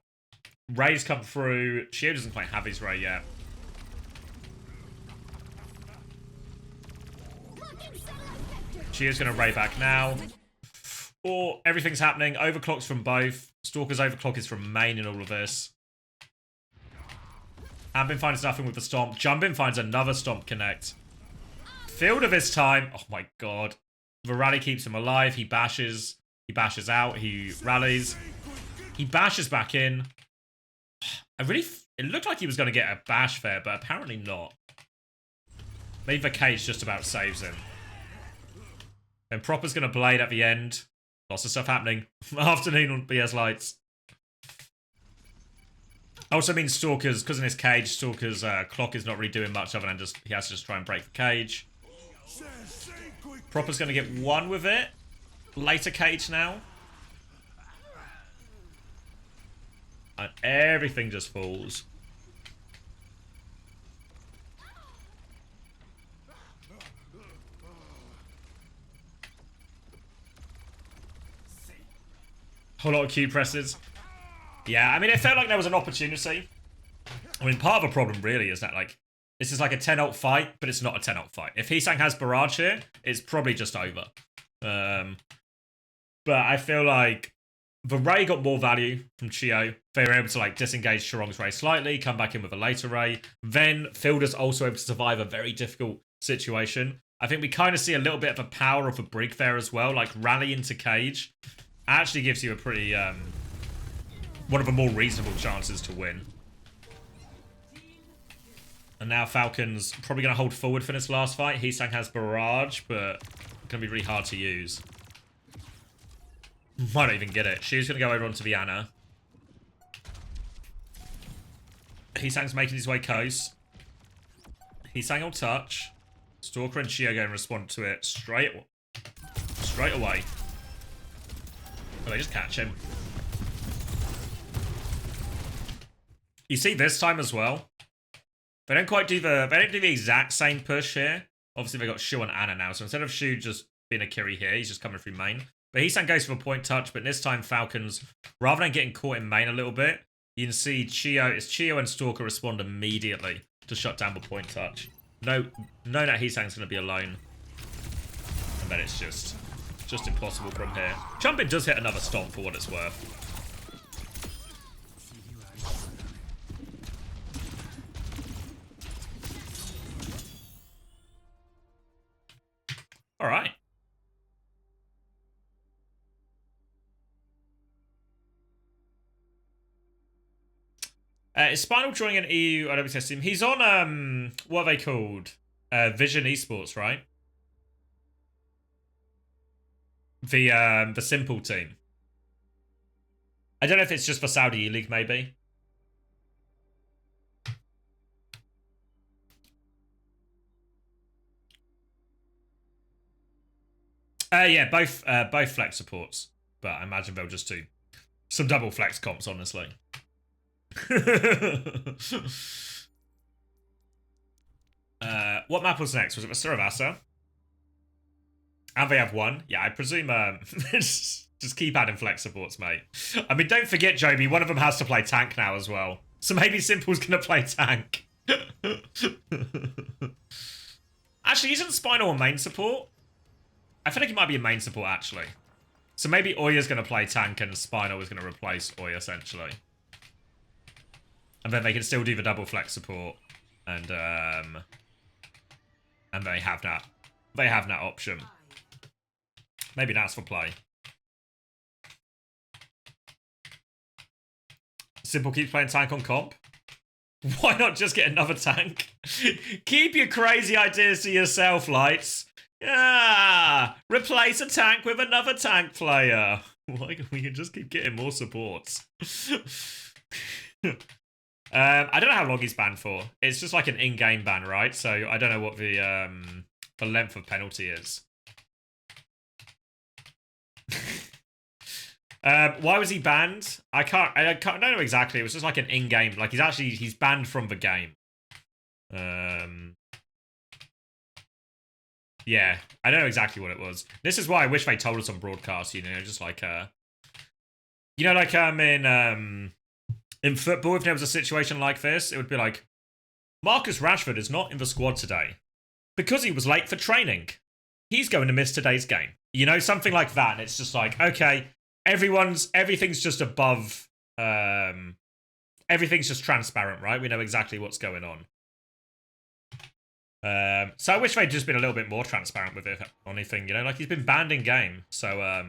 Ray's come through. Shio doesn't quite have his Ray yet. Shio's going to Ray back now. Or everything's happening. Overclocks from both. Stalker's overclock is from main in all of this. Hanbin finds nothing with the stomp. Jumpin finds another stomp connect. Fielder this time. Oh my god. The rally keeps him alive. He bashes. He bashes out. He rallies. He bashes back in. It looked like he was going to get a bash there, but apparently not. Maybe the cage just about saves him. Then Proper's going to blade at the end. Lots of stuff happening. Afternoon on BS Lights. Also means Stalker's, because in his cage, Stalker's clock is not really doing much other than he has to just try and break the cage. Proper's going to get one with it. Later cage now. And everything just falls. Whole lot of Q presses. Yeah, I mean, it felt like there was an opportunity. I mean, part of the problem really is that, like, this is like a 10 ult fight, but it's not a 10 ult fight. If Heesang has Barrage here, it's probably just over. But I feel like the Ray got more value from Chio. They were able to, like, disengage Sharong's Ray slightly, come back in with a later Ray. Then Fielder's also able to survive a very difficult situation. I think we kind of see a little bit of the power of a Brig there as well. Like, rally into cage actually gives you a pretty, one of the more reasonable chances to win. And now Falcons probably going to hold forward for this last fight. Heesang has Barrage, but it's going to be really hard to use. Might not even get it. Shu's going to go over onto the Ana. Heesang's making his way coast. Heesang will touch. Stalker and Shio go and respond to it straight away. Oh, they just catch him. You see this time as well. They don't quite do the exact same push here. Obviously they got Shu and Ana now, so instead of Shu just being a Kiri here, he's just coming through main. But Heesang goes for a point touch, but this time Falcons, rather than getting caught in main a little bit, you can see Chio and Stalker respond immediately to shut down the point touch. No that Heesang's going to be alone. And then it's just impossible from here. Jumpin does hit another stomp for what it's worth. All right. Is Spinal joining an EU OWCS team? He's on, what are they called? Vision Esports, right? The Simple team. I don't know if it's just for Saudi E-League, maybe. Yeah, both flex supports, but I imagine they'll just do some double flex comps, honestly. What map was next? Was it the Suravasa? And they have one. Yeah, I presume just keep adding flex supports, mate. I mean, don't forget, Joby, one of them has to play tank now as well. So maybe Simple's gonna play tank. Actually, isn't Spinal a main support? I feel like he might be a main support, actually. So maybe Oya's gonna play tank and Spinal is gonna replace Oya, essentially. And then they can still do the double flex support. And they have that. They have that option. Maybe that's for play. Simple keeps playing tank on comp. Why not just get another tank? Keep your crazy ideas to yourself, Lights. Yeah, replace a tank with another tank player. Why we can just keep getting more supports. I don't know how long he's banned for. It's just like an in-game ban, right? So I don't know what the length of penalty is. Why was he banned? I don't know exactly. It was just like an in-game. Like he's banned from the game. Yeah, I don't know exactly what it was. This is why I wish they told us on broadcast. You know, just like you know, like in football, if there was a situation like this, it would be like, Marcus Rashford is not in the squad today because he was late for training. He's going to miss today's game. You know, something like that. And it's just like, okay, everything's just above, everything's just transparent, right? We know exactly what's going on. So I wish they'd just been a little bit more transparent with it on anything, you know, like he's been banned in game. So,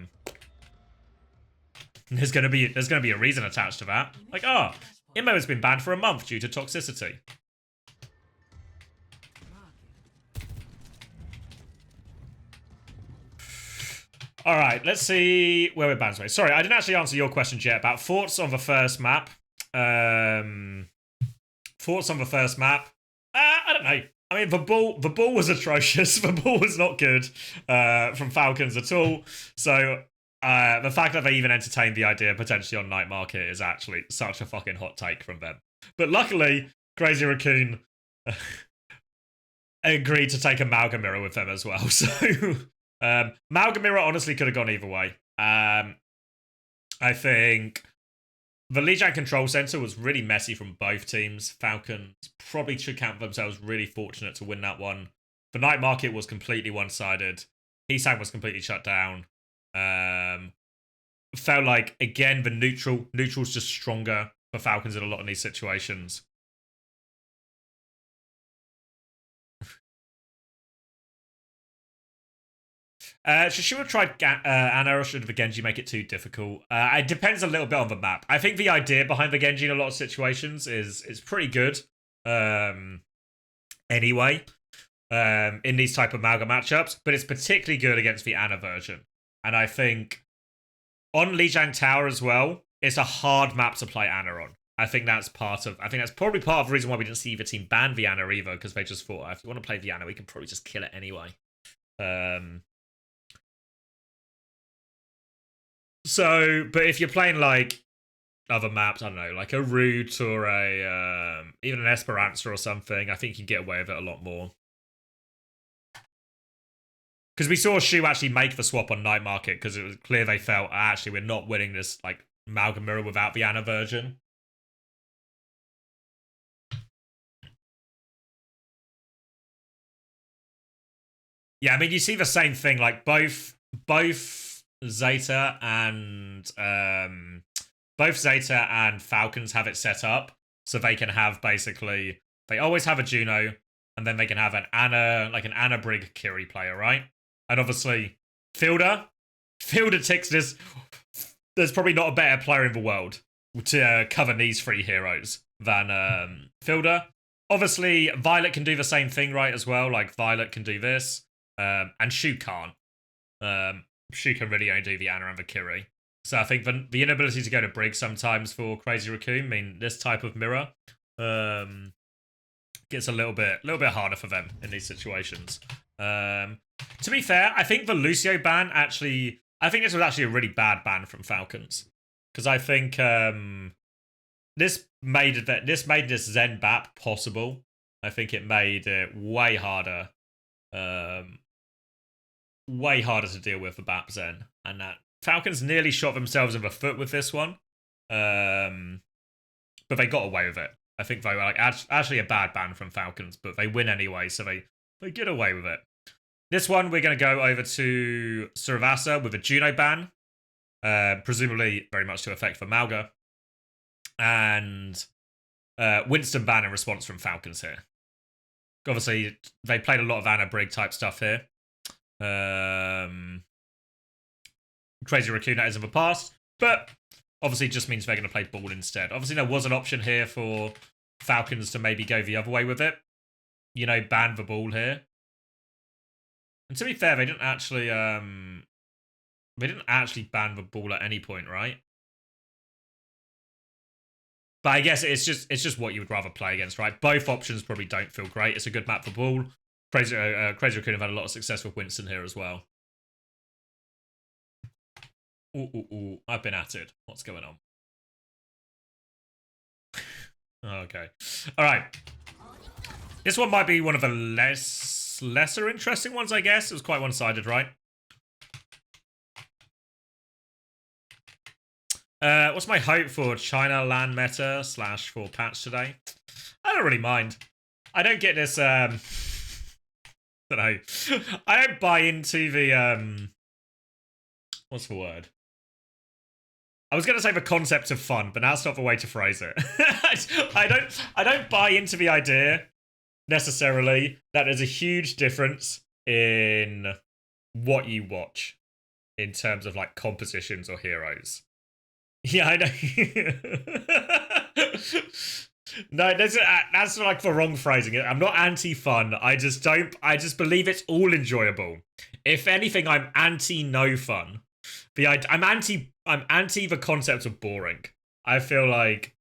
there's gonna be a reason attached to that. Like, oh, Immo has been banned for a month due to toxicity. All right, let's see where we're banned. Sorry, I didn't actually answer your question yet about thoughts on the first map. Thoughts on the first map. I don't know. I mean, the ball was atrocious. The ball was not good from Falcons at all. So the fact that they even entertained the idea potentially on Night Market is actually such a fucking hot take from them. But luckily, Crazy Raccoon agreed to take a Malga Mirror with them as well. So Malga Mirror honestly could have gone either way. I think the Lijiang Control Center was really messy from both teams. Falcons probably should count themselves really fortunate to win that one. The Night Market was completely one-sided. Heesang was completely shut down. Felt like, again, the neutral's just stronger for Falcons in a lot of these situations. Should have tried Ana, or should the Genji make it too difficult? It depends a little bit on the map. I think the idea behind the Genji in a lot of situations is pretty good. Anyway, in these type of Malga matchups, but it's particularly good against the Ana version. And I think on Lijiang Tower as well, it's a hard map to play Ana on. I think that's probably part of the reason why we didn't see either team ban the Ana either, because they just thought, if you want to play the Ana, we can probably just kill it anyway. So, but if you're playing like other maps, I don't know, like a Root or a even an Esperanza or something, I think you can get away with it a lot more. Because we saw Shu actually make the swap on Night Market because it was clear they felt, actually, we're not winning this like Malga Mirror without the Ana version. Yeah, I mean, you see the same thing, like both Zeta and Falcons have it set up so they can have basically, they always have a Juno and then they can have an Ana, like an Ana Brig Kiri player, right? And obviously Fielder ticks this. There's probably not a better player in the world to cover these three heroes than Fielder. Obviously Violet can do the same thing, right, as well. Like Violet can do this, and Shu can't. Shu can really only do the Ana and the Kiri. So I think the inability to go to Brig sometimes for Crazy Raccoon mean this type of mirror gets a little bit harder for them in these situations. To be fair, I think the Lucio ban actually... I think this was actually a really bad ban from Falcons. Because I think this made this Zen BAP possible. I think it made it way harder to deal with the BAP Zen. And that Falcons nearly shot themselves in the foot with this one. But they got away with it. I think they were like actually a bad ban from Falcons, but they win anyway, so they get away with it. This one, we're going to go over to Suravasa with a Juno ban, presumably very much to effect for Malga, and Winston ban in response from Falcons here. Obviously, they played a lot of Anna Brig type stuff here. Crazy Raccoon is in the past, but obviously just means they're going to play ball instead. Obviously, there was an option here for Falcons to maybe go the other way with it. You know, ban the ball here. And to be fair, they didn't actually ban the ball at any point, right? But I guess it's just what you would rather play against, right? Both options probably don't feel great. It's a good map for ball. Crazy Raccoon have had a lot of success with Winston here as well. Ooh, I've been at it. What's going on? Okay. All right. This one might be one of the lesser interesting ones, I guess. It was quite one-sided, right? What's my hope for China land meta / for patch today? I don't really mind. I don't get this, I don't know. I don't buy into the, what's the word? I was going to say the concept of fun, but that's not the way to phrase it. I don't buy into the idea necessarily that there's a huge difference in what you watch in terms of like compositions or heroes. Yeah, I know. No, that's like the wrong phrasing. I'm not anti-fun. I just believe it's all enjoyable. If anything, I'm anti-no fun. I'm anti the concept of boring. I feel like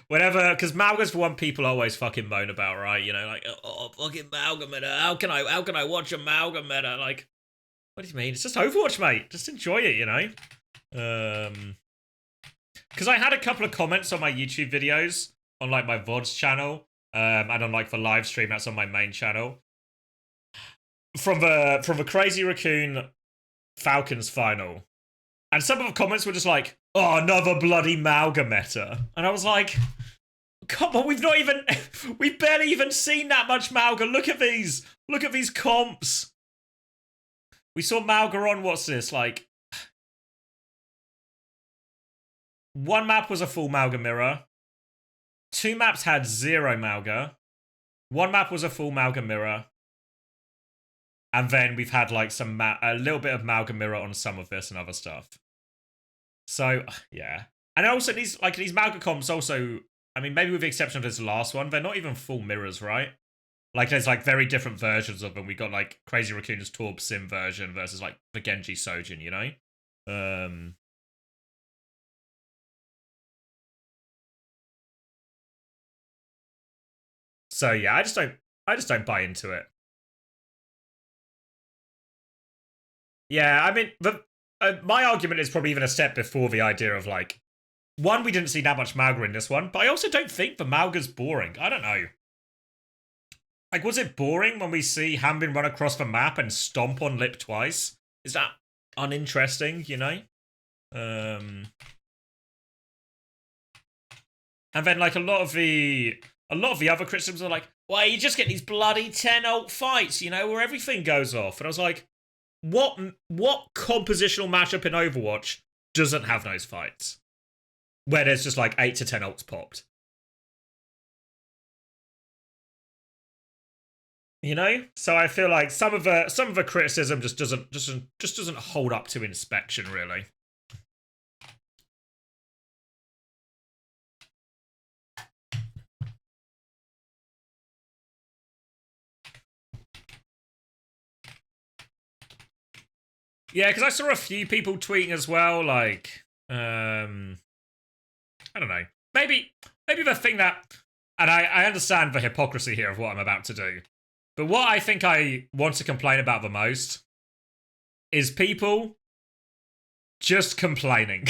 whenever, because Malga's the one people always fucking moan about, right? You know, like, oh, fucking Malga meta. How can I watch a Malga meta? Like, what do you mean? It's just Overwatch, mate. Just enjoy it, you know? Because I had a couple of comments on my YouTube videos on like my VODs channel, and on like the live stream that's on my main channel. From the Crazy Raccoon Falcons final. And some of the comments were just like, oh, another bloody Malga meta. And I was like, come on, we've barely even seen that much Malga. Look at these comps. We saw Malga on, what's this, like, one map was a full Malga mirror. 2 maps had 0 Malga. 1 map was a full Malga mirror. And then we've had like a little bit of Malga mirror on some of this and other stuff. So, yeah. And also these Malga comps also, I mean, maybe with the exception of this last one, they're not even full mirrors, right? Like there's like very different versions of them. We got like Crazy Raccoon's Torb Sim version versus like the Genji Sojin, you know? So yeah, I just don't buy into it. Yeah, I mean, my argument is probably even a step before the idea of like, one, we didn't see that much Malga in this one, but I also don't think the Malga's boring. I don't know. Like, was it boring when we see Hanbin run across the map and stomp on Lip twice? Is that uninteresting, you know? And then like a lot of the other criticisms are like, well, you just get these bloody 10 ult fights, you know, where everything goes off. And I was like, what compositional matchup in Overwatch doesn't have those fights? Where there's just like 8 to 10 ults popped. You know? So I feel like some of the criticism just doesn't hold up to inspection, really. Yeah, because I saw a few people tweeting as well, like, I don't know. Maybe the thing that and I understand the hypocrisy here of what I'm about to do. But what I think I want to complain about the most is people just complaining.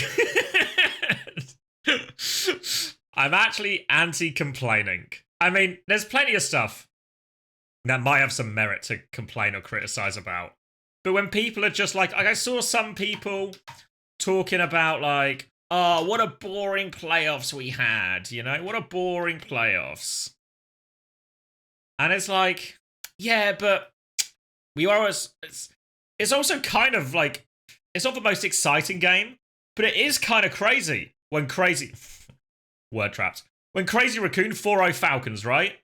I'm actually anti-complaining. I mean, there's plenty of stuff that might have some merit to complain or criticize about. But when people are just like I saw some people talking about like, oh, what a boring playoffs we had, you know? What a boring playoffs. And it's like, yeah, but we always... It's also kind of like... It's not the most exciting game, but it is kind of crazy when crazy... Word trapped. When Crazy Raccoon 4-0 Falcons, right?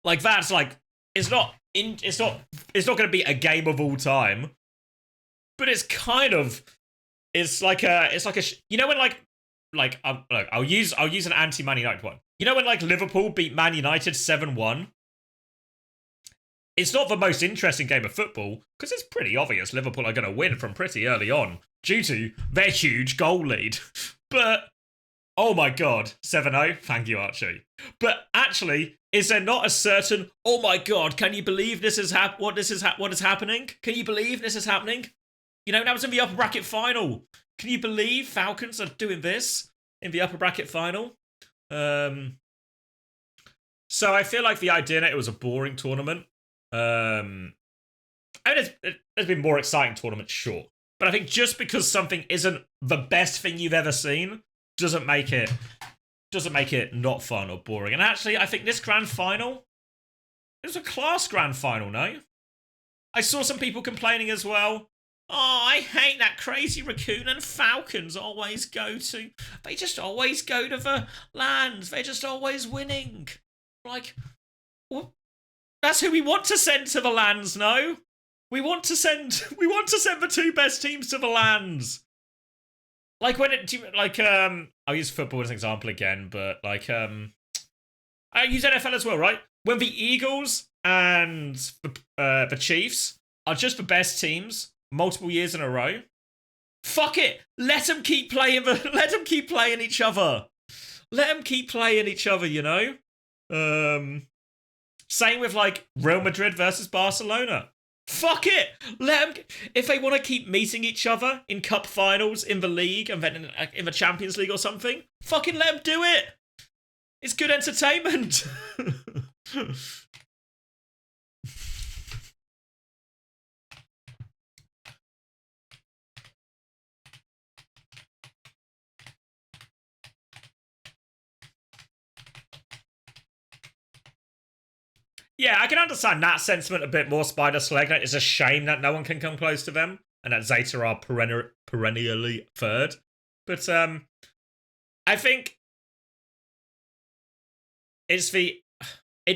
Like, that's like... It's not going to be a game of all time, but it's kind of... It's like a... You know when look, I'll use an anti-Man United one. You know when like Liverpool beat Man United 7-1? It's not the most interesting game of football because it's pretty obvious Liverpool are going to win from pretty early on due to their huge goal lead. But oh my god, 7-0, thank you Archie. But actually, is there not a certain, oh my god, can you believe this is what is happening? Can you believe this is happening? You know, that was in the upper bracket final. Can you believe Falcons are doing this in the upper bracket final? So I feel like the idea that it was a boring tournament. I mean, there's been more exciting tournaments, sure. But I think just because something isn't the best thing you've ever seen doesn't make it not fun or boring. And actually, I think this grand final, it was a class grand final, no? I saw some people complaining as well. Oh, I hate that Crazy Raccoon and Falcons always go to. They just always go to the lands. They're just always winning. Like, well, that's who we want to send to the lands, no? We want to send the two best teams to the lands. Like when I'll use football as an example again, but like I use NFL as well, right? When the Eagles and the Chiefs are just the best teams multiple years in a row, fuck it. Let them keep playing each other. Let them keep playing each other, you know? Same with like Real Madrid versus Barcelona. Fuck it. Let them, if they want to keep meeting each other in cup finals, in the league, and then in the Champions League or something, fucking let them do it. It's good entertainment. Yeah, I can understand that sentiment a bit more, Spider Sleg. It's a shame that no one can come close to them, and that Zeta are perennially third. But I think it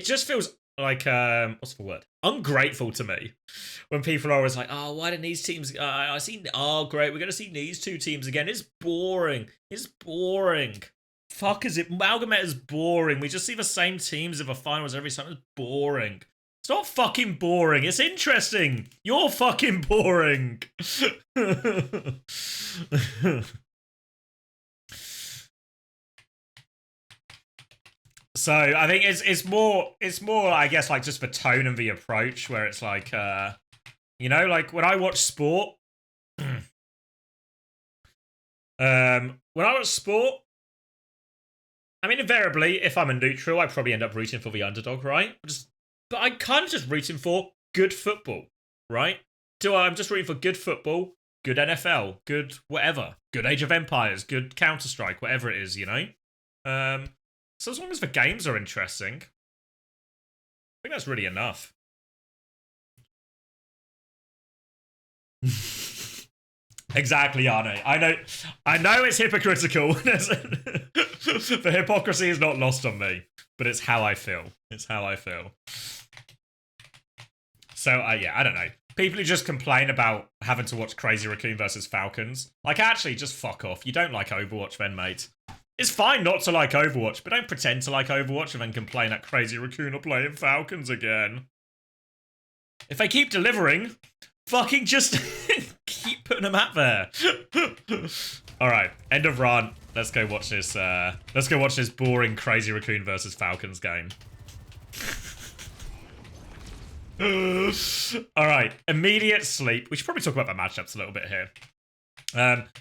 just feels like what's the word? Ungrateful to me when people are always like, oh, why didn't these teams? Oh, great, we're gonna see these two teams again. It's boring. It's boring. Fuck is it? Amalgamate is boring. We just see the same teams in the finals every time. It's boring. It's not fucking boring. It's interesting. You're fucking boring. So I think it's more I guess like just the tone and the approach where it's like you know, like when I watch sport I mean, invariably, if I'm a neutral, I probably end up rooting for the underdog, right? But I'm kind of just rooting for good football, right? I'm just rooting for good football, good NFL, good whatever, good Age of Empires, good Counter-Strike, whatever it is, you know? So as long as the games are interesting, I think that's really enough. Exactly, Arne. I know it's hypocritical. The hypocrisy is not lost on me, but it's how I feel. It's how I feel. So, yeah, I don't know. People who just complain about having to watch Crazy Raccoon versus Falcons, like, actually, just fuck off. You don't like Overwatch then, mate. It's fine not to like Overwatch, but don't pretend to like Overwatch and then complain that Crazy Raccoon are playing Falcons again. If they keep delivering, fucking just keep putting them out there. All right, end of run. Let's go watch this. Let's go watch this boring Crazy Raccoon versus Falcons game. All right, immediate sleep. We should probably talk about the matchups a little bit here.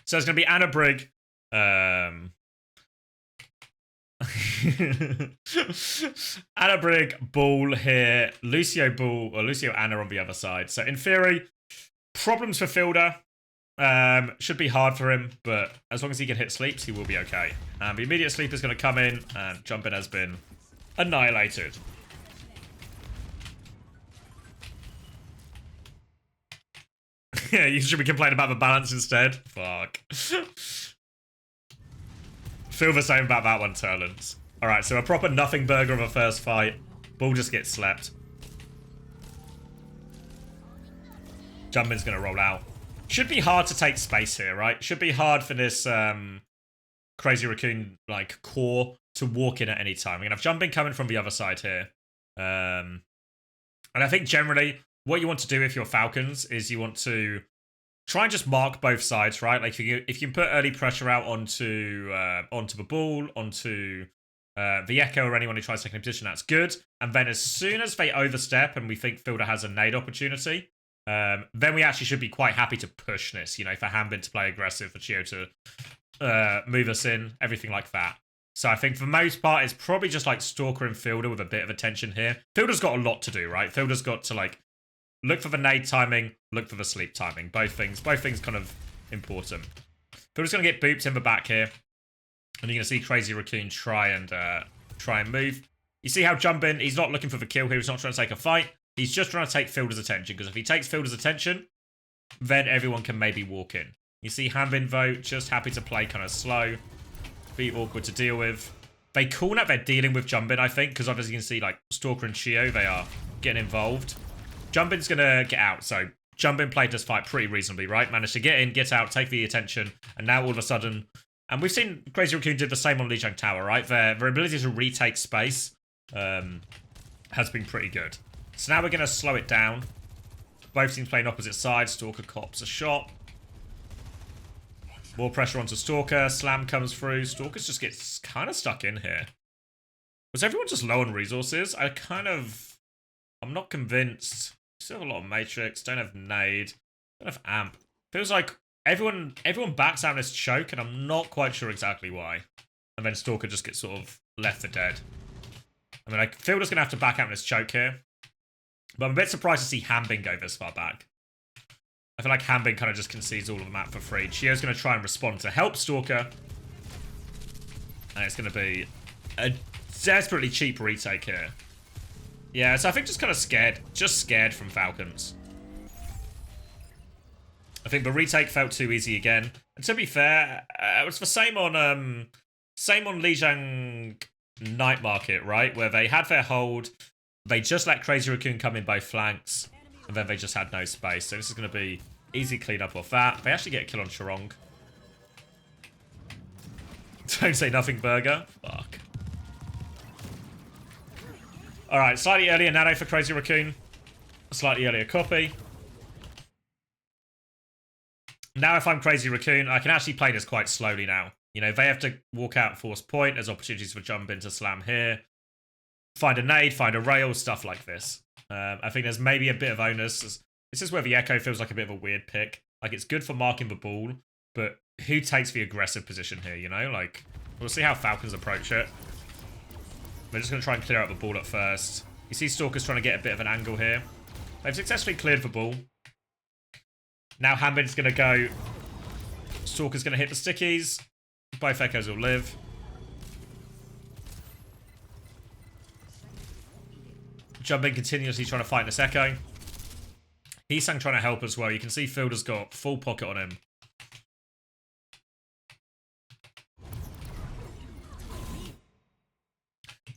So it's gonna be Anna Brig. Anna Brig, Ball here, Lucio Ball, or Lucio Anna on the other side. So in theory, problems for Fielder. Should be hard for him, but as long as he can hit sleeps, he will be okay. The immediate sleep is going to come in, and Jumpin has been annihilated. Yeah, you should be complaining about the balance instead. Fuck. Feel the same about that one, Turlands. Alright, so a proper nothing burger of a first fight. Ball just gets slept. Jumpin's going to roll out. Should be hard to take space here, right? Should be hard for this Crazy Raccoon like core to walk in at any time. We're going to have Jumpin coming from the other side here. And I think generally what you want to do if you're Falcons is you want to try and just mark both sides, right? Like if you can put early pressure out onto the Ball, onto the Echo or anyone who tries to take a position, that's good. And then as soon as they overstep and we think Fielder has a nade opportunity, then we actually should be quite happy to push this, you know, for Hanbin to play aggressive, for Chio to move us in, everything like that. So I think for the most part, it's probably just like Stalker and Fielder with a bit of attention here. Fielder's got a lot to do, right? Fielder's got to like look for the nade timing, look for the sleep timing. Both things kind of important. Fielder's going to get booped in the back here. And you're going to see Crazy Raccoon try and move. You see how Jumpin, he's not looking for the kill here. He's not trying to take a fight. He's just trying to take Fielder's attention, because if he takes Fielder's attention, then everyone can maybe walk in. You see Hanbin vote, just happy to play kind of slow. Be awkward to deal with. They call out they're dealing with Jumpin, I think, because obviously you can see like Stalker and Chio, they are getting involved. Jumpin's going to get out, so Jumpin played this fight pretty reasonably, right? Managed to get in, get out, take the attention, and now all of a sudden... And we've seen Crazy Raccoon did the same on Lijiang Tower, right? Their ability to retake space has been pretty good. So now we're going to slow it down. Both teams playing opposite sides. Stalker cops a shot. More pressure onto Stalker. Slam comes through. Stalker just gets kind of stuck in here. Was everyone just low on resources? I'm not convinced. Still have a lot of Matrix. Don't have Nade. Don't have Amp. Feels like everyone backs out in this choke, and I'm not quite sure exactly why. And then Stalker just gets sort of left for dead. I mean, I feel just going to have to back out in this choke here. But I'm a bit surprised to see Hanbin go this far back. I feel like Hanbin kind of just concedes all of the map for free. Chio's going to try and respond to help Stalker. And it's going to be a desperately cheap retake here. Yeah, so I think just kind of scared. Just scared from Falcons. I think the retake felt too easy again. And to be fair, it was the same on Lijiang Night Market, right? Where they had their hold. They just let Crazy Raccoon come in both flanks, and then they just had no space. So this is going to be easy cleanup off that. They actually get a kill on Charong. Don't say nothing, Burger. Fuck. Alright, slightly earlier nano for Crazy Raccoon. Slightly earlier copy. Now if I'm Crazy Raccoon, I can actually play this quite slowly now. You know, they have to walk out force point. There's opportunities for jump into slam here. Find a nade, find a rail, stuff like this. I think there's maybe a bit of onus. This is where the Echo feels like a bit of a weird pick. Like, it's good for marking the ball, but who takes the aggressive position here, you know? Like, we'll see how Falcons approach it. They're just going to try and clear out the ball at first. You see Stalker's trying to get a bit of an angle here. They've successfully cleared the ball. Now Hanbin's going to go. Stalker's going to hit the stickies. Both Echoes will live. Jumping continuously trying to fight this Echo. Heesang trying to help as well. You can see Fielder's got full pocket on him.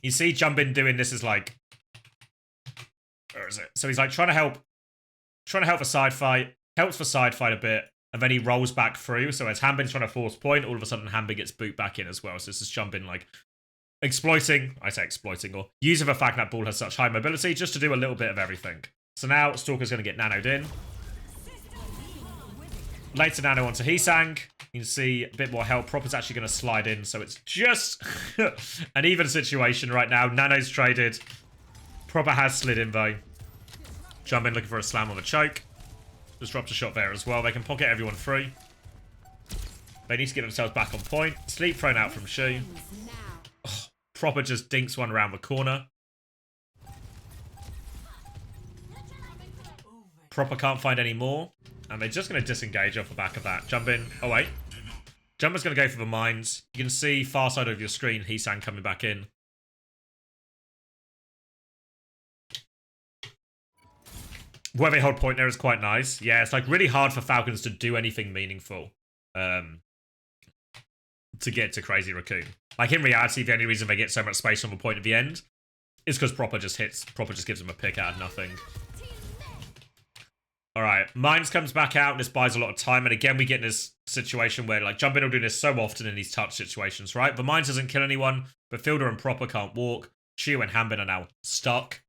You see Jumpin doing this is like... Where is it? So he's like trying to help a side fight. Helps for side fight a bit. And then he rolls back through. So as Hanbin's trying to force point, all of a sudden Hanbin gets boot back in as well. So this is Jumpin like... exploiting, or using the fact that ball has such high mobility just to do a little bit of everything. So now Stalker's going to get nanoed in. Later nano onto Heesang. You can see a bit more help. Proper's actually going to slide in, so it's just an even situation right now. Nano's traded. Proper has slid in, though. Jump in looking for a slam on the choke. Disrupt a shot there as well. They can pocket everyone through. They need to get themselves back on point. Sleep thrown out from Shu. Oh, Proper just dinks one around the corner. Proper can't find any more. And they're just going to disengage off the back of that. Jump in. Oh, wait. Jumper's going to go for the mines. You can see far side of your screen, Heesang coming back in. Where they hold point there is quite nice. Yeah, it's like really hard for Falcons to do anything meaningful. To get to Crazy Raccoon. Like in reality, the only reason they get so much space on the point at the end is because Proper just hits. Proper just gives them a pick out of nothing. Alright, Mines comes back out and this buys a lot of time. And again, we get in this situation where like Jumpin will do this so often in these touch situations, right? But Mines doesn't kill anyone, but Fielder and Proper can't walk. Chiu and Hanbin are now stuck.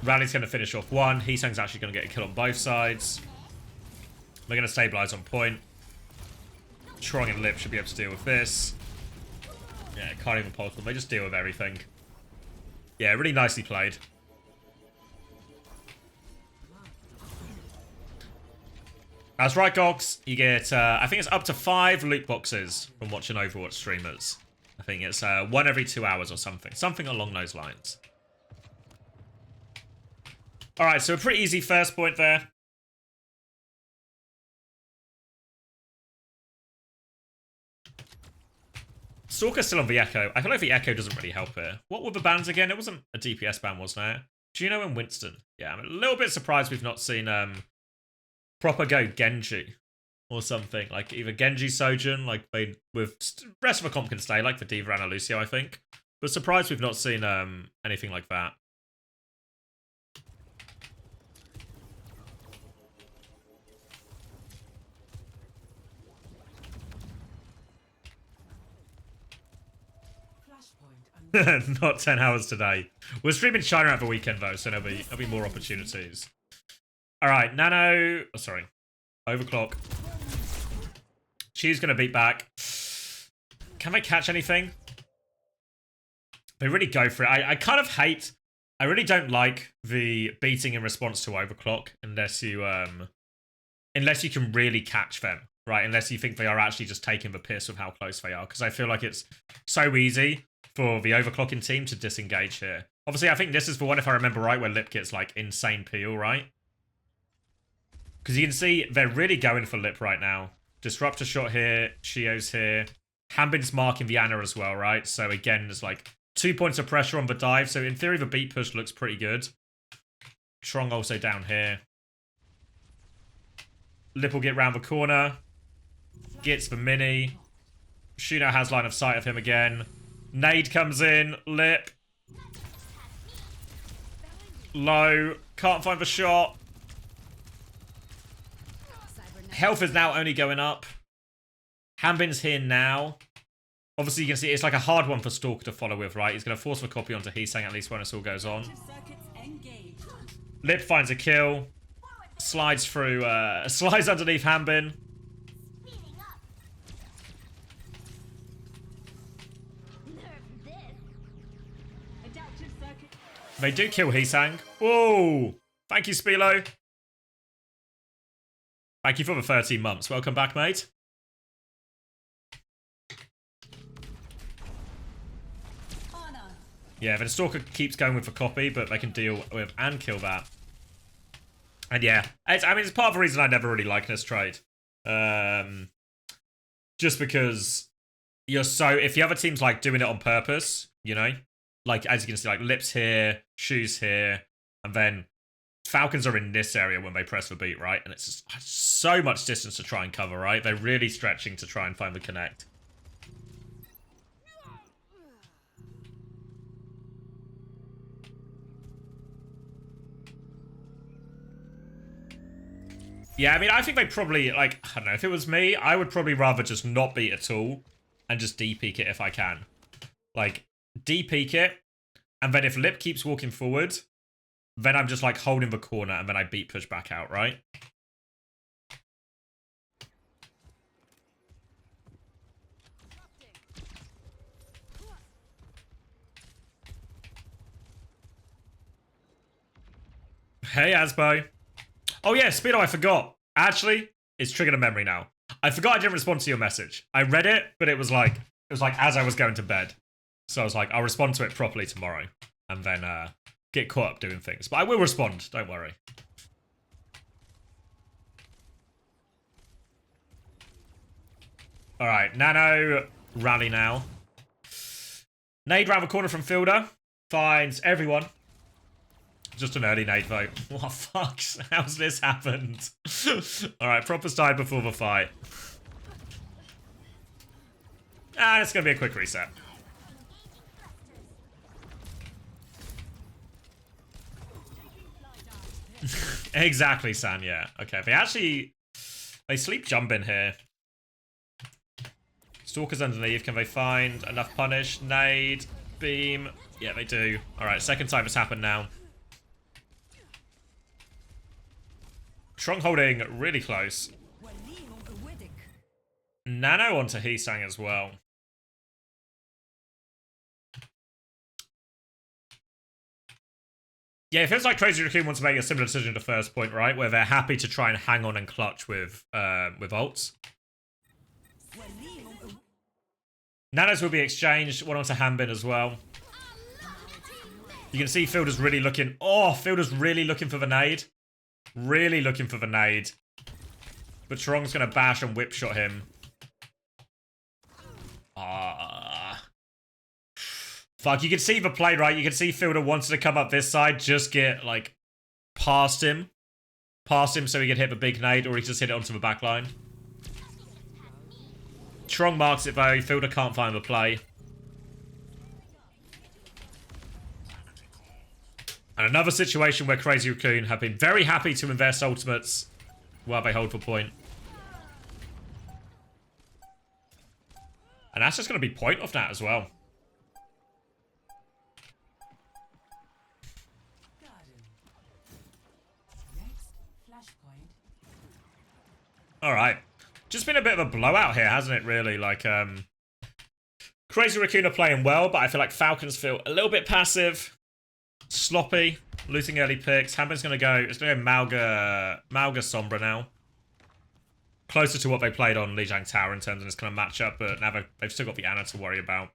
Rally's going to finish off one. Heesang's actually going to get a kill on both sides. They're going to stabilize on point. Trong and Lip should be able to deal with this. Yeah, can't even pulse them. They just deal with everything. Yeah, really nicely played. That's right, Gogs. You get, I think it's up to 5 loot boxes from watching Overwatch streamers. I think it's 1 every 2 hours or something. Something along those lines. Alright, so a pretty easy first point there. Stalker's still on the Echo. I feel like the Echo doesn't really help here. What were the bans again? It wasn't a DPS ban, wasn't it? Juno and Winston. Yeah, I'm a little bit surprised we've not seen Proper go Genji or something. Like either Genji Sojin, like they with rest of the comp can stay, like for Diva and Lucio, I think. But surprised we've not seen anything like that. Not 10 hours today. We're streaming China at the weekend though, so there'll be more opportunities. Alright, Nano... Oh, sorry. Overclock. She's going to beat back. Can they catch anything? They really go for it. I kind of hate... I really don't like the beating in response to Overclock unless you can really catch them, right? Unless you think they are actually just taking the piss with how close they are. Because I feel like it's so easy for the overclocking team to disengage here. Obviously, I think this is the one, if I remember right, where Lip gets like insane peel, right? Because you can see they're really going for Lip right now. Disruptor shot here, Shio's here. Hanbin's marking the Ana as well, right? So again, there's like 2 points of pressure on the dive. So in theory, the beat push looks pretty good. Trong also down here. Lip will get round the corner. Gets the mini. Shuno has line of sight of him again. Nade comes in. Lip. Low. Can't find the shot. Health is now only going up. Hanbin's here now. Obviously, you can see it's like a hard one for Stalker to follow with, right? He's going to force the copy onto Heesang at least when this all goes on. Lip finds a kill. Slides through, slides underneath Hanbin. They do kill Heesang. Whoa! Thank you, Spilo. Thank you for the 13 months. Welcome back, mate. Yeah, the Stalker keeps going with the copy, but they can deal with and kill that. And yeah, I mean, it's part of the reason I never really liked this trade. Just because you're so... If the other team's like doing it on purpose, you know? Like, as you can see, like Lips here, Shoes here, and then Falcons are in this area when they press the beat, right? And it's just so much distance to try and cover, right? They're really stretching to try and find the connect. Yeah, I mean, I think they probably, like, I don't know, if it was me, I would probably rather just not beat at all and just D-peek it if I can. Like, D-peek it, and then if Lip keeps walking forward, then I'm just, like, holding the corner, and then I beat push back out, right? Hey, Asbo. Oh yeah, Speedo, I forgot. Actually, it's triggered a memory now. I forgot I didn't respond to your message. I read it, but it was like as I was going to bed. So I was like, I'll respond to it properly tomorrow. And then get caught up doing things. But I will respond, don't worry. Alright, Nano, rally now. Nade round the corner from Fielder. Finds everyone. Just an early nade vote. What fuck? How's this happened? Alright, Proper's died before the fight. And it's going to be a quick reset. Exactly, San, yeah. Okay, they sleep jump in here. Stalkers underneath, can they find enough punish? Nade, beam. Yeah, they do. Alright, second time it's happened now. Trunk holding really close. Nano onto Heesang as well. Yeah, it feels like Crazy Raccoon wants to make a similar decision to first point, right? Where they're happy to try and hang on and clutch with ults. Nanos will be exchanged, one onto Hanbin as well. You can see Fielder's really looking... Oh, Fielder's really looking for the nade. Really looking for the nade. But Charong's going to bash and whip shot him. Fuck, you can see the play, right? You can see Fielder wanted to come up this side, just get, like, past him. Past him so he can hit the big nade, or he just hit it onto the back line. Charong marks it, though. Fielder can't find the play. And another situation where Crazy Raccoon have been very happy to invest ultimates while they hold for point. And that's just going to be point off that as well. Alright. Just been a bit of a blowout here, hasn't it, really? Like, Crazy Raccoon are playing well, but I feel like Falcons feel a little bit passive. Sloppy. Losing early picks. Hanbin's going to go... It's going to go Malga Sombra now. Closer to what they played on Lijiang Tower in terms of this kind of matchup, but now they've still got the Ana to worry about.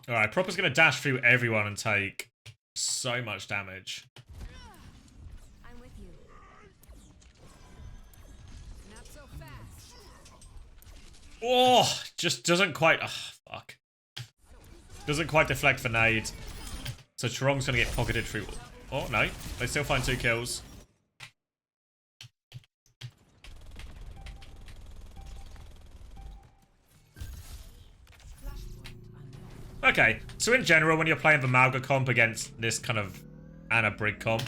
Alright, Proper's going to dash through everyone and take so much damage. I'm with you. Not so fast. Oh, just doesn't quite... Oh, fuck. Doesn't quite deflect the nade. So Charong's going to get pocketed through... Oh, no. They still find 2 kills. Okay, so in general, when you're playing the Malga comp against this kind of Ana Brig comp,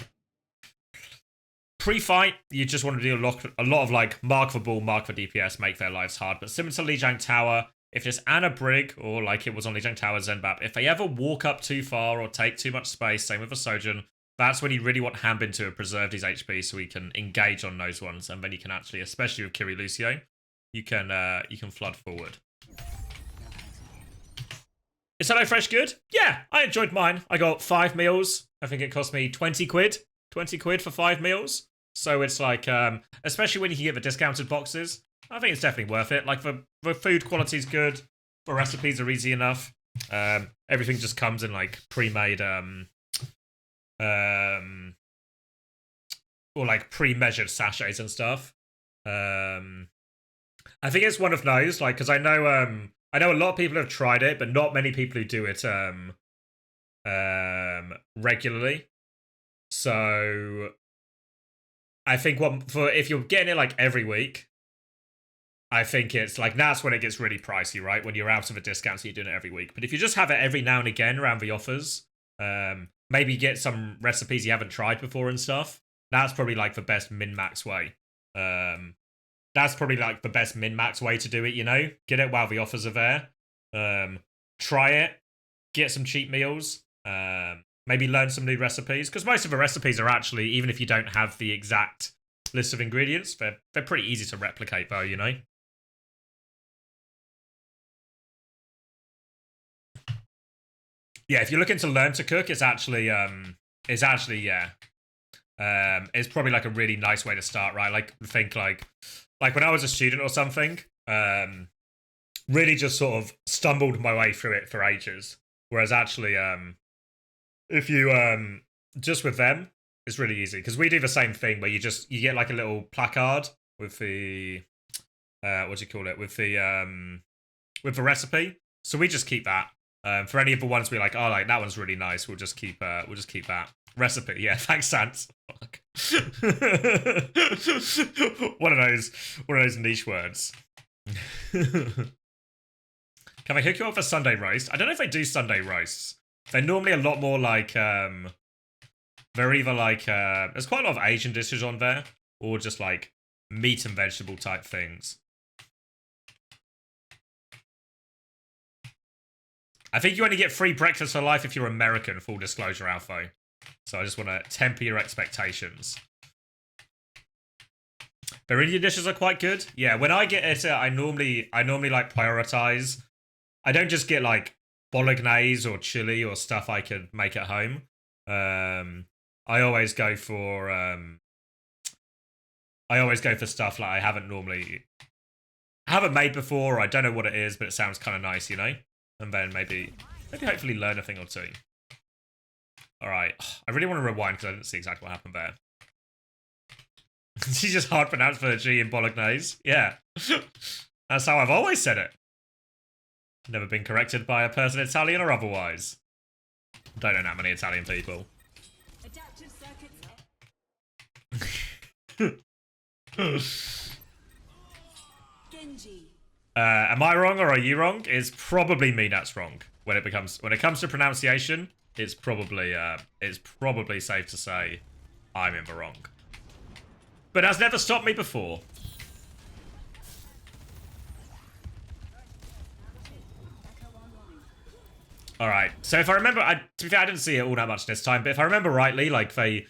pre-fight, you just want to do a lot of like mark for ball, mark for DPS, make their lives hard. But similar to Lijiang Tower, if this Ana Brig, or like it was on Lijiang Tower Zenbap, if they ever walk up too far or take too much space, same with a Sojourn, that's when you really want Hanbin to have preserved his HP so he can engage on those ones, and then you can actually, especially with Kiri Lucio, you can flood forward. Is HelloFresh good? Yeah, I enjoyed mine. I got 5 meals. I think it cost me 20 quid. 20 quid for 5 meals. So it's like, especially when you can get the discounted boxes, I think it's definitely worth it. Like, the food quality is good. The recipes are easy enough. Everything just comes in, like, pre-made, or, like, pre-measured sachets and stuff. I think it's one of those, like, because I know a lot of people have tried it, but not many people who do it regularly. So I think if you're getting it like every week, I think it's like that's when it gets really pricey, right? When you're out of a discount, so you're doing it every week. But if you just have it every now and again around the offers, maybe get some recipes you haven't tried before and stuff. That's probably like the best min-max way. That's probably like the best min-max way to do it, you know? Get it while the offers are there. Try it. Get some cheap meals. Maybe learn some new recipes. Because most of the recipes are actually, even if you don't have the exact list of ingredients, they're pretty easy to replicate though, you know? Yeah, if you're looking to learn to cook, it's actually yeah. It's probably like a really nice way to start, right? Like think like when I was a student or something, really just sort of stumbled my way through it for ages. Whereas actually, if you just with them, it's really easy because we do the same thing where you get like a little placard with the what do you call it, with the recipe. So we just keep that. For any of the ones we're like, oh, like that one's really nice, we'll just keep that recipe. Yeah, thanks, Sans. Fuck. one of those niche words. Can I hook you up for Sunday roast? I don't know if they do Sunday roasts. They're normally a lot more like they're either like there's quite a lot of Asian dishes on there, or just like meat and vegetable type things. I think you only get free breakfast for life if you're American, full disclosure, Alpha. So I just want to temper your expectations. Their Indian dishes are quite good. Yeah, when I get it, I normally like prioritize. I don't just get like bolognese or chili or stuff I could make at home. I always go for stuff like I haven't made before, or I don't know what it is, but it sounds kind of nice, you know? And then maybe hopefully learn a thing or two. Alright, I really want to rewind because I didn't see exactly what happened there. She's just hard pronounced for the G in bolognese. Yeah. That's how I've always said it. Never been corrected by a person Italian or otherwise. Don't know that many Italian people. Adaptive circuits. Genji. Am I wrong or are you wrong? It's probably me that's wrong. When it comes to pronunciation, it's probably safe to say I'm in the wrong. But that's never stopped me before. Alright, so if I remember, to be fair, I didn't see it all that much this time, but if I remember rightly, like, they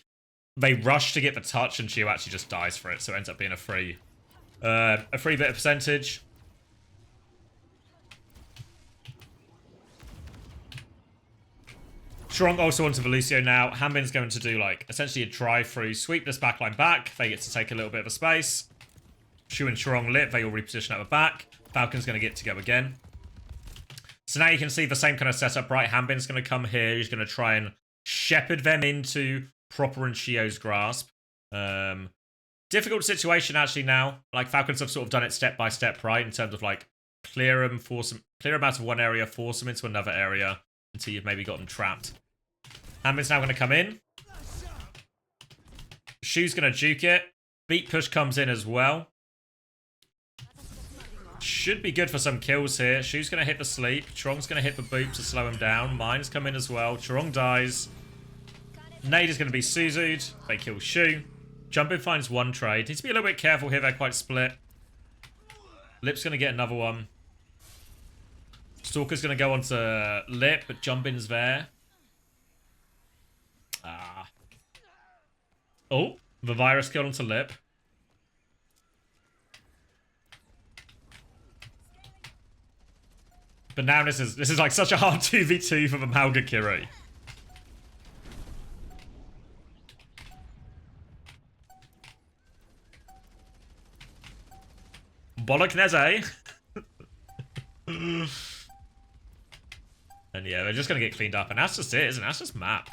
rush to get the touch and Chiu actually just dies for it, so it ends up being a free bit of percentage. Strong also onto Velucio now. Hanbin's going to do, like, essentially a drive-through, sweep this backline back. They get to take a little bit of a space. Shu and Strong lit. They all reposition at the back. Falcon's going to get to go again. So now you can see the same kind of setup, right? Hanbin's going to come here. He's going to try and shepherd them into proper and Shio's grasp. Difficult situation, actually, now. Like, Falcons have sort of done it step by step, right? In terms of, like, clear them out of one area, force them into another area until you've maybe got them trapped. Hanbin's now going to come in. Shu's going to juke it. Beat push comes in as well. Should be good for some kills here. Shu's going to hit the sleep. Chorong's going to hit the boop to slow him down. Mine's come in as well. Chorong dies. Nade is going to be Suzu'd. They kill Shu. Jumpin finds one trade. Needs to be a little bit careful here. They're quite split. Lip's going to get another one. Stalker's going to go onto Lip, but Jumpin's there. Oh, the virus killed onto Lip. But now this is like such a hard 2v2 for the Malgakiri. Bolognese. And yeah, they're just going to get cleaned up. And that's just it, isn't it? That's just map.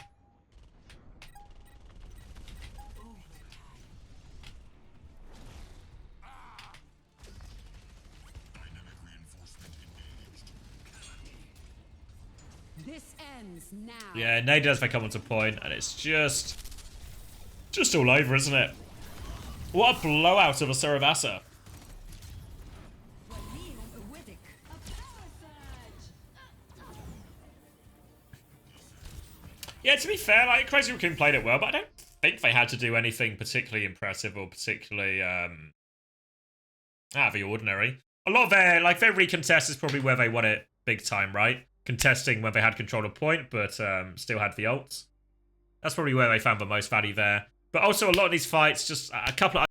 This ends now. Yeah, Nade does come onto point, and it's just all over, isn't it? What a blowout of a Suravasa. Yeah, to be fair, like, Crazy Raccoon played it well, but I don't think they had to do anything particularly impressive or particularly out of the ordinary. A lot of their recontest is probably where they won it big time, right? Contesting when they had control of point, but still had the ults. That's probably where they found the most value there. But also a lot of these fights, just a couple of